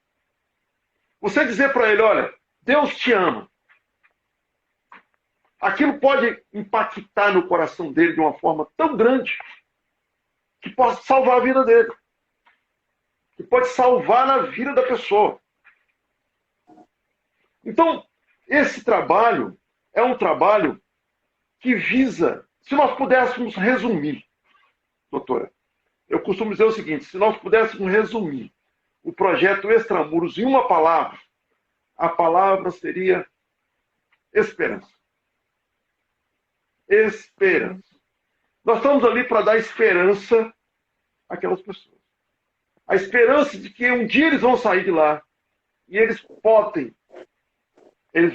Speaker 2: Você dizer para ele, olha, Deus te ama. Aquilo pode impactar no coração dele de uma forma tão grande que pode salvar a vida dele. Que pode salvar a vida da pessoa. Então, esse trabalho é um trabalho que visa, se nós pudéssemos resumir, doutora, eu costumo dizer o seguinte, se nós pudéssemos resumir o projeto Extramuros em uma palavra, a palavra seria esperança. Esperança. Nós estamos ali para dar esperança àquelas pessoas. A esperança de que um dia eles vão sair de lá e eles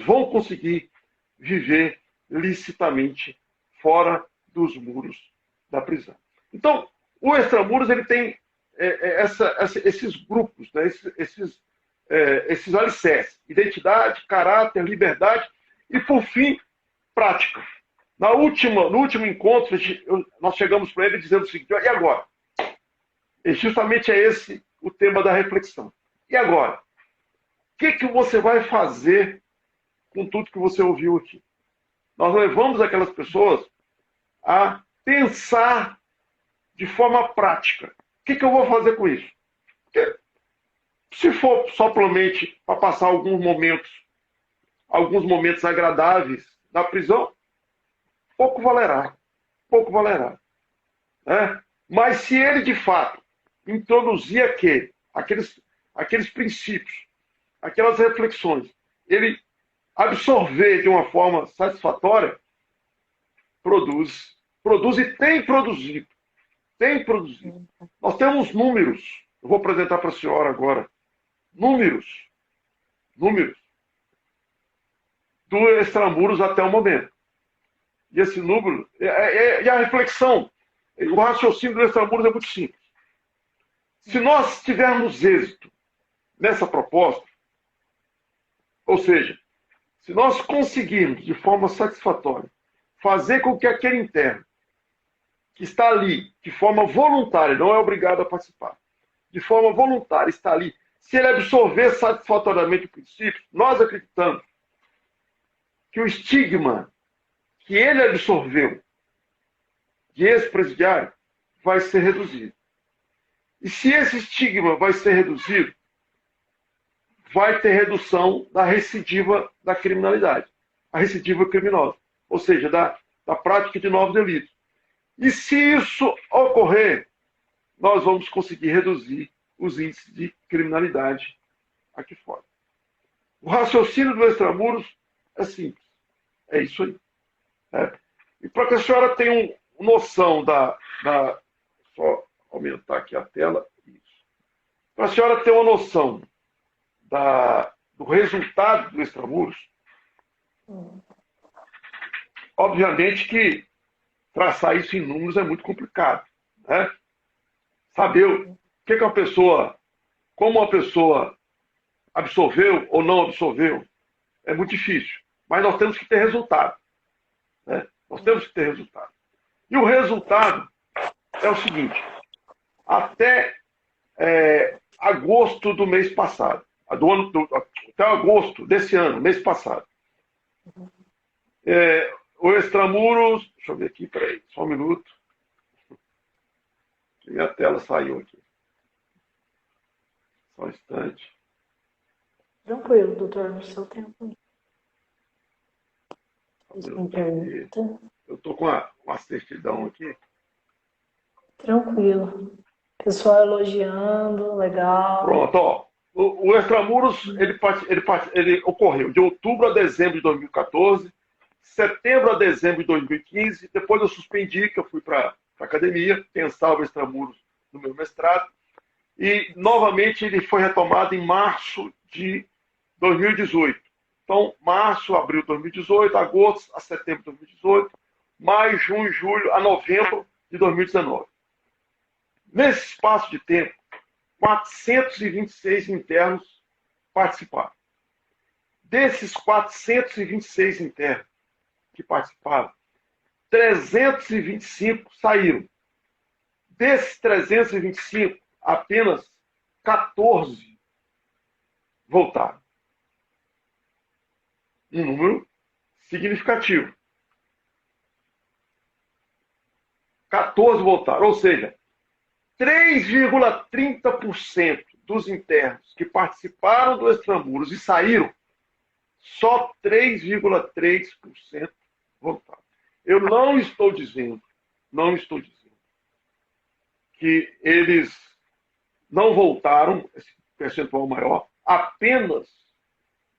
Speaker 2: vão conseguir viver licitamente fora dos muros da prisão. Então, o Extramuros ele tem esses grupos, né? esses alicerces: identidade, caráter, liberdade e, por fim, prática. No último encontro, nós chegamos para ele dizendo o seguinte: e agora? E justamente é esse o tema da reflexão. E agora? O que você vai fazer com tudo que você ouviu aqui? Nós levamos aquelas pessoas a pensar de forma prática. O que eu vou fazer com isso? Porque se for somente para passar alguns momentos agradáveis na prisão, pouco valerá. Pouco valerá. Né? Mas se ele, de fato, introduzir aqueles princípios, aquelas reflexões, ele absorver de uma forma satisfatória, produz e tem produzido. Tem produzido. Nós temos números. Eu vou apresentar para a senhora agora. Números do Extramuros até o momento. E esse número, e a reflexão, o raciocínio do Extramuros é muito simples. Se nós tivermos êxito nessa proposta, ou seja, se nós conseguirmos de forma satisfatória fazer com que aquele interno que está ali de forma voluntária, não é obrigado a participar, de forma voluntária está ali, se ele absorver satisfatoriamente o princípio, nós acreditamos que o estigma que ele absorveu de ex-presidiário vai ser reduzido. E se esse estigma vai ser reduzido, vai ter redução da recidiva da criminalidade, a recidiva criminosa, ou seja, da prática de novos delitos. E se isso ocorrer, nós vamos conseguir reduzir os índices de criminalidade aqui fora. O raciocínio do extramuros é simples. É isso aí. Né? E para que a senhora tenha noção Só aumentar aqui a tela. Isso. Para a senhora ter uma noção do resultado do extramuros, obviamente que traçar isso em números é muito complicado. Né? Saber o que uma pessoa, como uma pessoa absorveu ou não absorveu, é muito difícil. Mas nós temos que ter resultado. Né? Nós temos que ter resultado. E o resultado é o seguinte: até agosto do mês passado, até agosto desse ano, mês passado, o extramuros, deixa eu ver aqui, peraí, só um minuto, que minha tela saiu aqui. Só um instante.
Speaker 1: Tranquilo, doutor, no seu tempo.
Speaker 2: Eu estou com uma certidão aqui.
Speaker 1: Tranquilo. Pessoal elogiando, legal.
Speaker 2: Pronto, ó. O extramuros, ele ocorreu de outubro a dezembro de 2014, setembro a dezembro de 2015, depois eu suspendi, que eu fui para a academia, pensava o extramuros no meu mestrado, e novamente ele foi retomado em março de 2018. Então, março, abril de 2018, agosto a setembro de 2018, maio, junho, julho a novembro de 2019. Nesse espaço de tempo, 426 internos participaram. Desses 426 internos que participaram, 325 saíram. Desses 325, apenas 14 voltaram. Um número significativo. 14 voltaram, ou seja, 3,30% dos internos que participaram do extramuros e saíram, só 3,3% voltaram. Eu não estou dizendo que eles não voltaram, esse percentual maior, apenas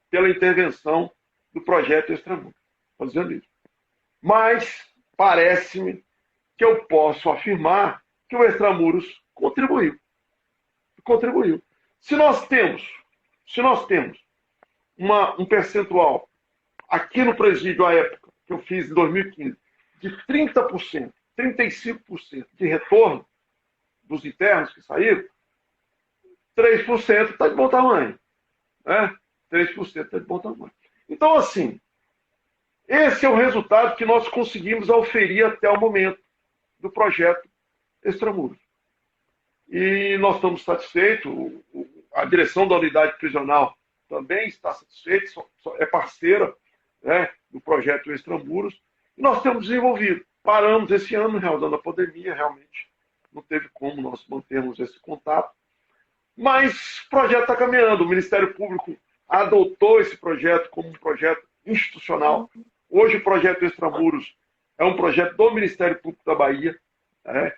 Speaker 2: pela intervenção do projeto extramuros. Estou dizendo isso. Mas parece-me que eu posso afirmar que o extramuros contribuiu. Se nós temos um percentual aqui no presídio, à época que eu fiz em 2015, de 30%, 35% de retorno dos internos que saíram, 3% está de bom tamanho. Né? 3% está de bom tamanho. Então, assim, esse é o resultado que nós conseguimos auferir até o momento do projeto extramuros. E nós estamos satisfeitos, a direção da unidade prisional também está satisfeita, é parceira, né, do projeto extramuros, e nós temos desenvolvido. Paramos esse ano, realizando a pandemia, realmente não teve como nós mantermos esse contato, mas o projeto está caminhando. O Ministério Público adotou esse projeto como um projeto institucional. Hoje o projeto extramuros é um projeto do Ministério Público da Bahia, né?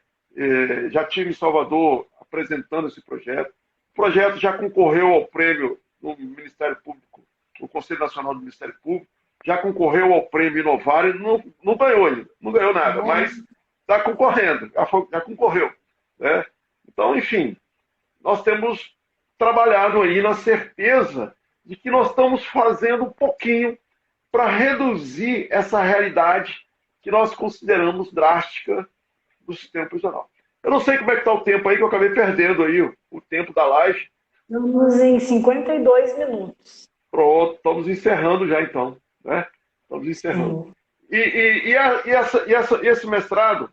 Speaker 2: Já tive em Salvador apresentando esse projeto. O projeto já concorreu ao prêmio no Ministério Público, no Conselho Nacional do Ministério Público, já concorreu ao prêmio Inovar e não ganhou ainda, não ganhou nada, mas está concorrendo, já concorreu. Né? Então, enfim, nós temos trabalhado aí na certeza de que nós estamos fazendo um pouquinho para reduzir essa realidade que nós consideramos drástica do sistema prisional. Eu não sei como é que está o tempo aí, que eu acabei perdendo aí o tempo da live.
Speaker 1: Estamos em 52 minutos.
Speaker 2: Pronto, estamos encerrando já então. Né? Estamos encerrando. Esse mestrado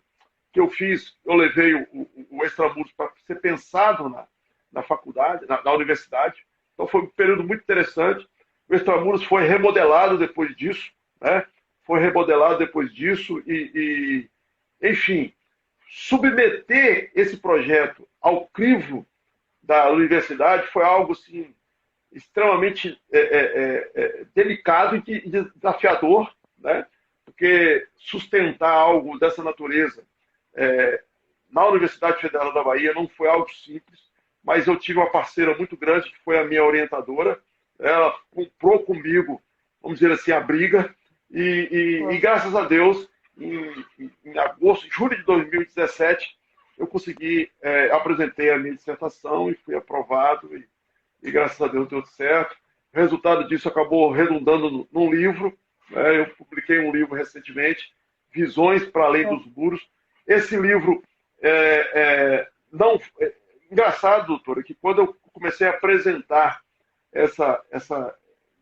Speaker 2: que eu fiz, eu levei o extramuros para ser pensado na faculdade, na universidade. Então foi um período muito interessante. O extramuros foi remodelado depois disso, né? Foi remodelado depois disso e enfim, submeter esse projeto ao crivo da universidade foi algo assim, extremamente delicado e desafiador, né? Porque sustentar algo dessa natureza na Universidade Federal da Bahia não foi algo simples, mas eu tive uma parceira muito grande, que foi a minha orientadora. Ela comprou comigo, vamos dizer assim, a briga, e graças a Deus, em agosto, julho de 2017, eu consegui, apresentei a minha dissertação e fui aprovado, e graças a Deus deu certo. O resultado disso acabou redundando num livro, né? Eu publiquei um livro recentemente, Visões para Além dos Muros. Esse livro engraçado, doutora, que quando eu comecei a apresentar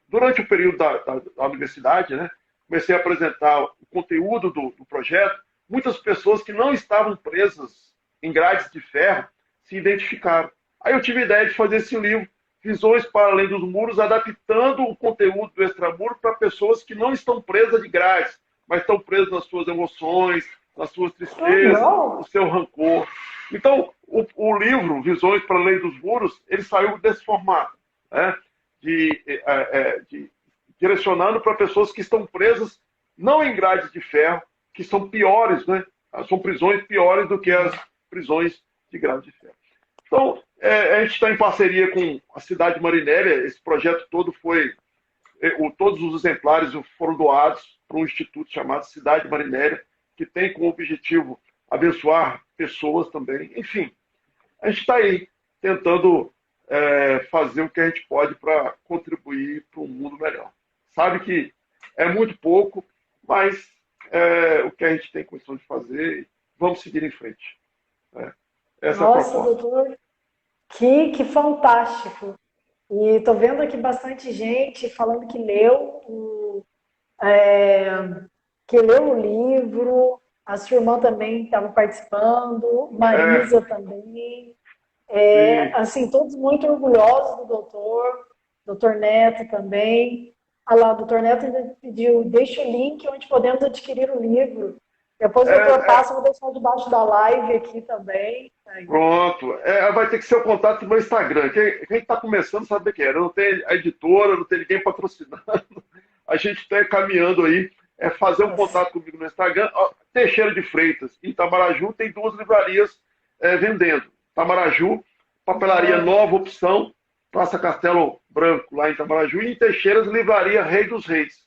Speaker 2: durante o período da universidade, né, comecei a apresentar o conteúdo do projeto, muitas pessoas que não estavam presas em grades de ferro se identificaram. Aí eu tive a ideia de fazer esse livro, Visões para Além dos Muros, adaptando o conteúdo do extramuro para pessoas que não estão presas de grades, mas estão presas nas suas emoções, nas suas tristezas, no seu rancor. Então, o livro, Visões para Além dos Muros, ele saiu desse formato, né? Direcionando para pessoas que estão presas não em grades de ferro, que são piores, né? São prisões piores do que as prisões de grade de ferro. Então, a gente está em parceria com a cidade Marinélia. Esse projeto todo todos os exemplares foram doados para um instituto chamado Cidade Marinélia, que tem como objetivo abençoar pessoas também. Enfim, a gente está aí tentando fazer o que a gente pode para contribuir para um mundo melhor. Sabe que é muito pouco, mas o que a gente tem condição de fazer, vamos seguir em frente. Essa
Speaker 1: Nossa,
Speaker 2: é a proposta.
Speaker 1: doutor, que fantástico. E estou vendo aqui bastante gente falando que leu o livro, a sua irmã também estava participando, Marisa também. Assim, todos muito orgulhosos do doutor Neto também. Olha lá, o doutor Neto ainda pediu, deixa o link onde podemos adquirir o livro. Depois o doutor passa, vou deixar debaixo da live aqui também.
Speaker 2: Pronto. Vai ter que ser o contato do meu Instagram. Quem está começando sabe o que é. Não tem a editora, não tem ninguém patrocinando. A gente está caminhando aí. Fazer um contato comigo no Instagram. Teixeira de Freitas, em Itamaraju, tem 2 livrarias vendendo. Itamaraju, Papelaria Nova Opção, Praça Castelo Branco, lá em Itamaraju, e em Teixeiras, Livraria Rei dos Reis,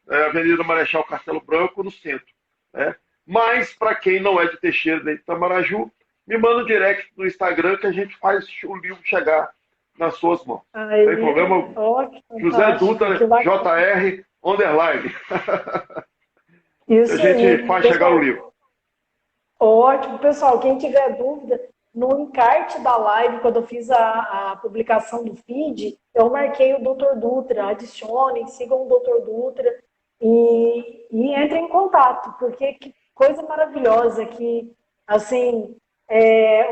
Speaker 2: Avenida Marechal Castelo Branco, no centro. Mas, para quem não é de Teixeira nem de Itamaraju, me manda um direct no Instagram que a gente faz o livro chegar nas suas mãos. Não tem problema? José Dutra, JR, _.
Speaker 1: Isso
Speaker 2: a gente faz chegar o livro.
Speaker 1: Ótimo. Pessoal, quem tiver dúvida, no encarte da live, quando eu fiz a publicação do feed, eu marquei o Dr. Dutra. Adicionem, sigam o Dr. Dutra e entrem em contato, porque que coisa maravilhosa que, assim,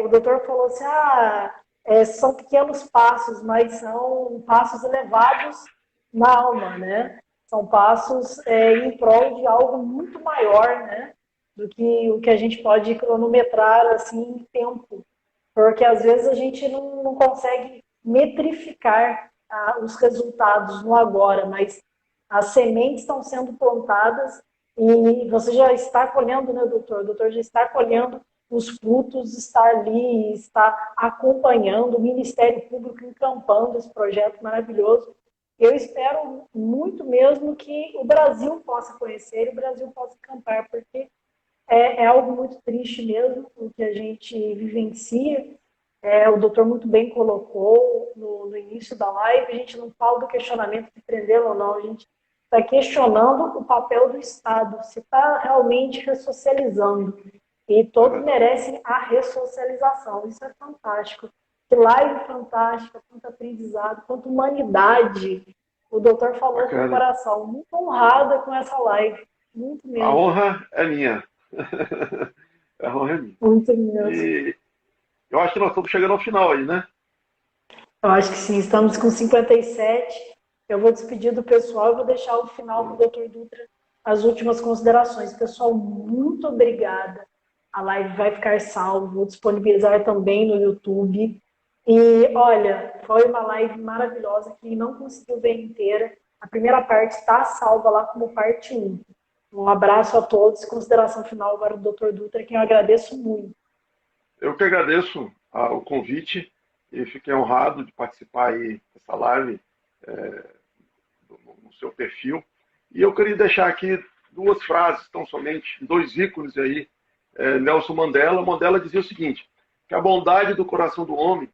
Speaker 1: o doutor falou assim, são pequenos passos, mas são passos elevados na alma, né? São passos em prol de algo muito maior, né? Do que o que a gente pode cronometrar assim, em tempo. Porque às vezes a gente não consegue metrificar os resultados no agora, mas as sementes estão sendo plantadas e você já está colhendo, né, doutor? O doutor já está colhendo os frutos, está ali, está acompanhando o Ministério Público encampando esse projeto maravilhoso. Eu espero muito mesmo que o Brasil possa conhecer e o Brasil possa encampar, porque é algo muito triste mesmo o que a gente vivencia. O doutor muito bem colocou no início da live, a gente não fala do questionamento de prendê-lo ou não, a gente está questionando o papel do Estado, se está realmente ressocializando. E todos merecem a ressocialização. Isso é fantástico. Que live fantástica, quanto aprendizado, quanto humanidade. O doutor falou com o coração. Muito honrada com essa live. Muito mesmo.
Speaker 2: A honra é minha. A honra é minha.
Speaker 1: Muito mesmo.
Speaker 2: E eu acho que nós estamos chegando ao final aí, né?
Speaker 1: Eu acho que sim. Estamos com 57. Eu vou despedir do pessoal e vou deixar o final para o doutor Dutra as últimas considerações. Pessoal, muito obrigada. A live vai ficar salva, vou disponibilizar também no YouTube. E, olha, foi uma live maravilhosa. Quem não conseguiu ver inteira, a primeira parte está salva lá como parte 1. Um abraço a todos. Consideração final agora do Dr. Dutra, que eu agradeço muito.
Speaker 2: Eu que agradeço o convite e fiquei honrado de participar aí dessa live no seu perfil. E eu queria deixar aqui 2 frases, tão somente 2 ícones aí. Nelson Mandela. Mandela dizia o seguinte, que a bondade do coração do homem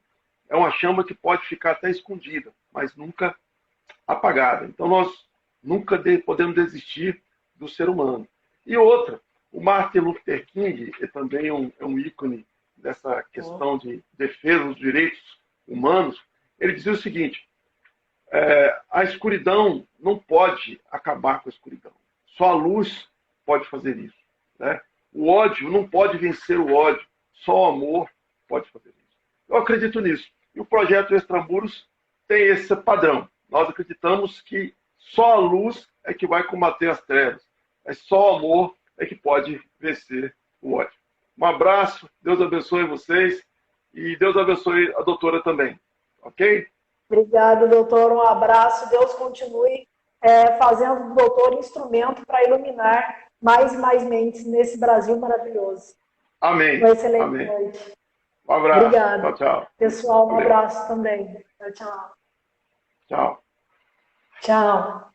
Speaker 2: é uma chama que pode ficar até escondida, mas nunca apagada. Então nós nunca podemos desistir do ser humano. E outra, o Martin Luther King é também um ícone dessa questão de defesa dos direitos humanos. Ele dizia o seguinte, a escuridão não pode acabar com a escuridão. Só a luz pode fazer isso. Né? O ódio não pode vencer o ódio. Só o amor pode fazer isso. Eu acredito nisso. E o projeto Extramuros tem esse padrão. Nós acreditamos que só a luz é que vai combater as trevas. Só o amor é que pode vencer o ódio. Um abraço, Deus abençoe vocês e Deus abençoe a doutora também. Ok?
Speaker 1: Obrigada, doutor. Um abraço. Deus continue fazendo do doutor instrumento para iluminar mais e mais mentes nesse Brasil maravilhoso.
Speaker 2: Amém.
Speaker 1: Uma excelente
Speaker 2: Amém.
Speaker 1: noite.
Speaker 2: Um abraço.
Speaker 1: Obrigada.
Speaker 2: Tchau, tchau.
Speaker 1: Pessoal, um
Speaker 2: Valeu.
Speaker 1: abraço também. Tchau, tchau.
Speaker 2: Tchau.
Speaker 1: Tchau.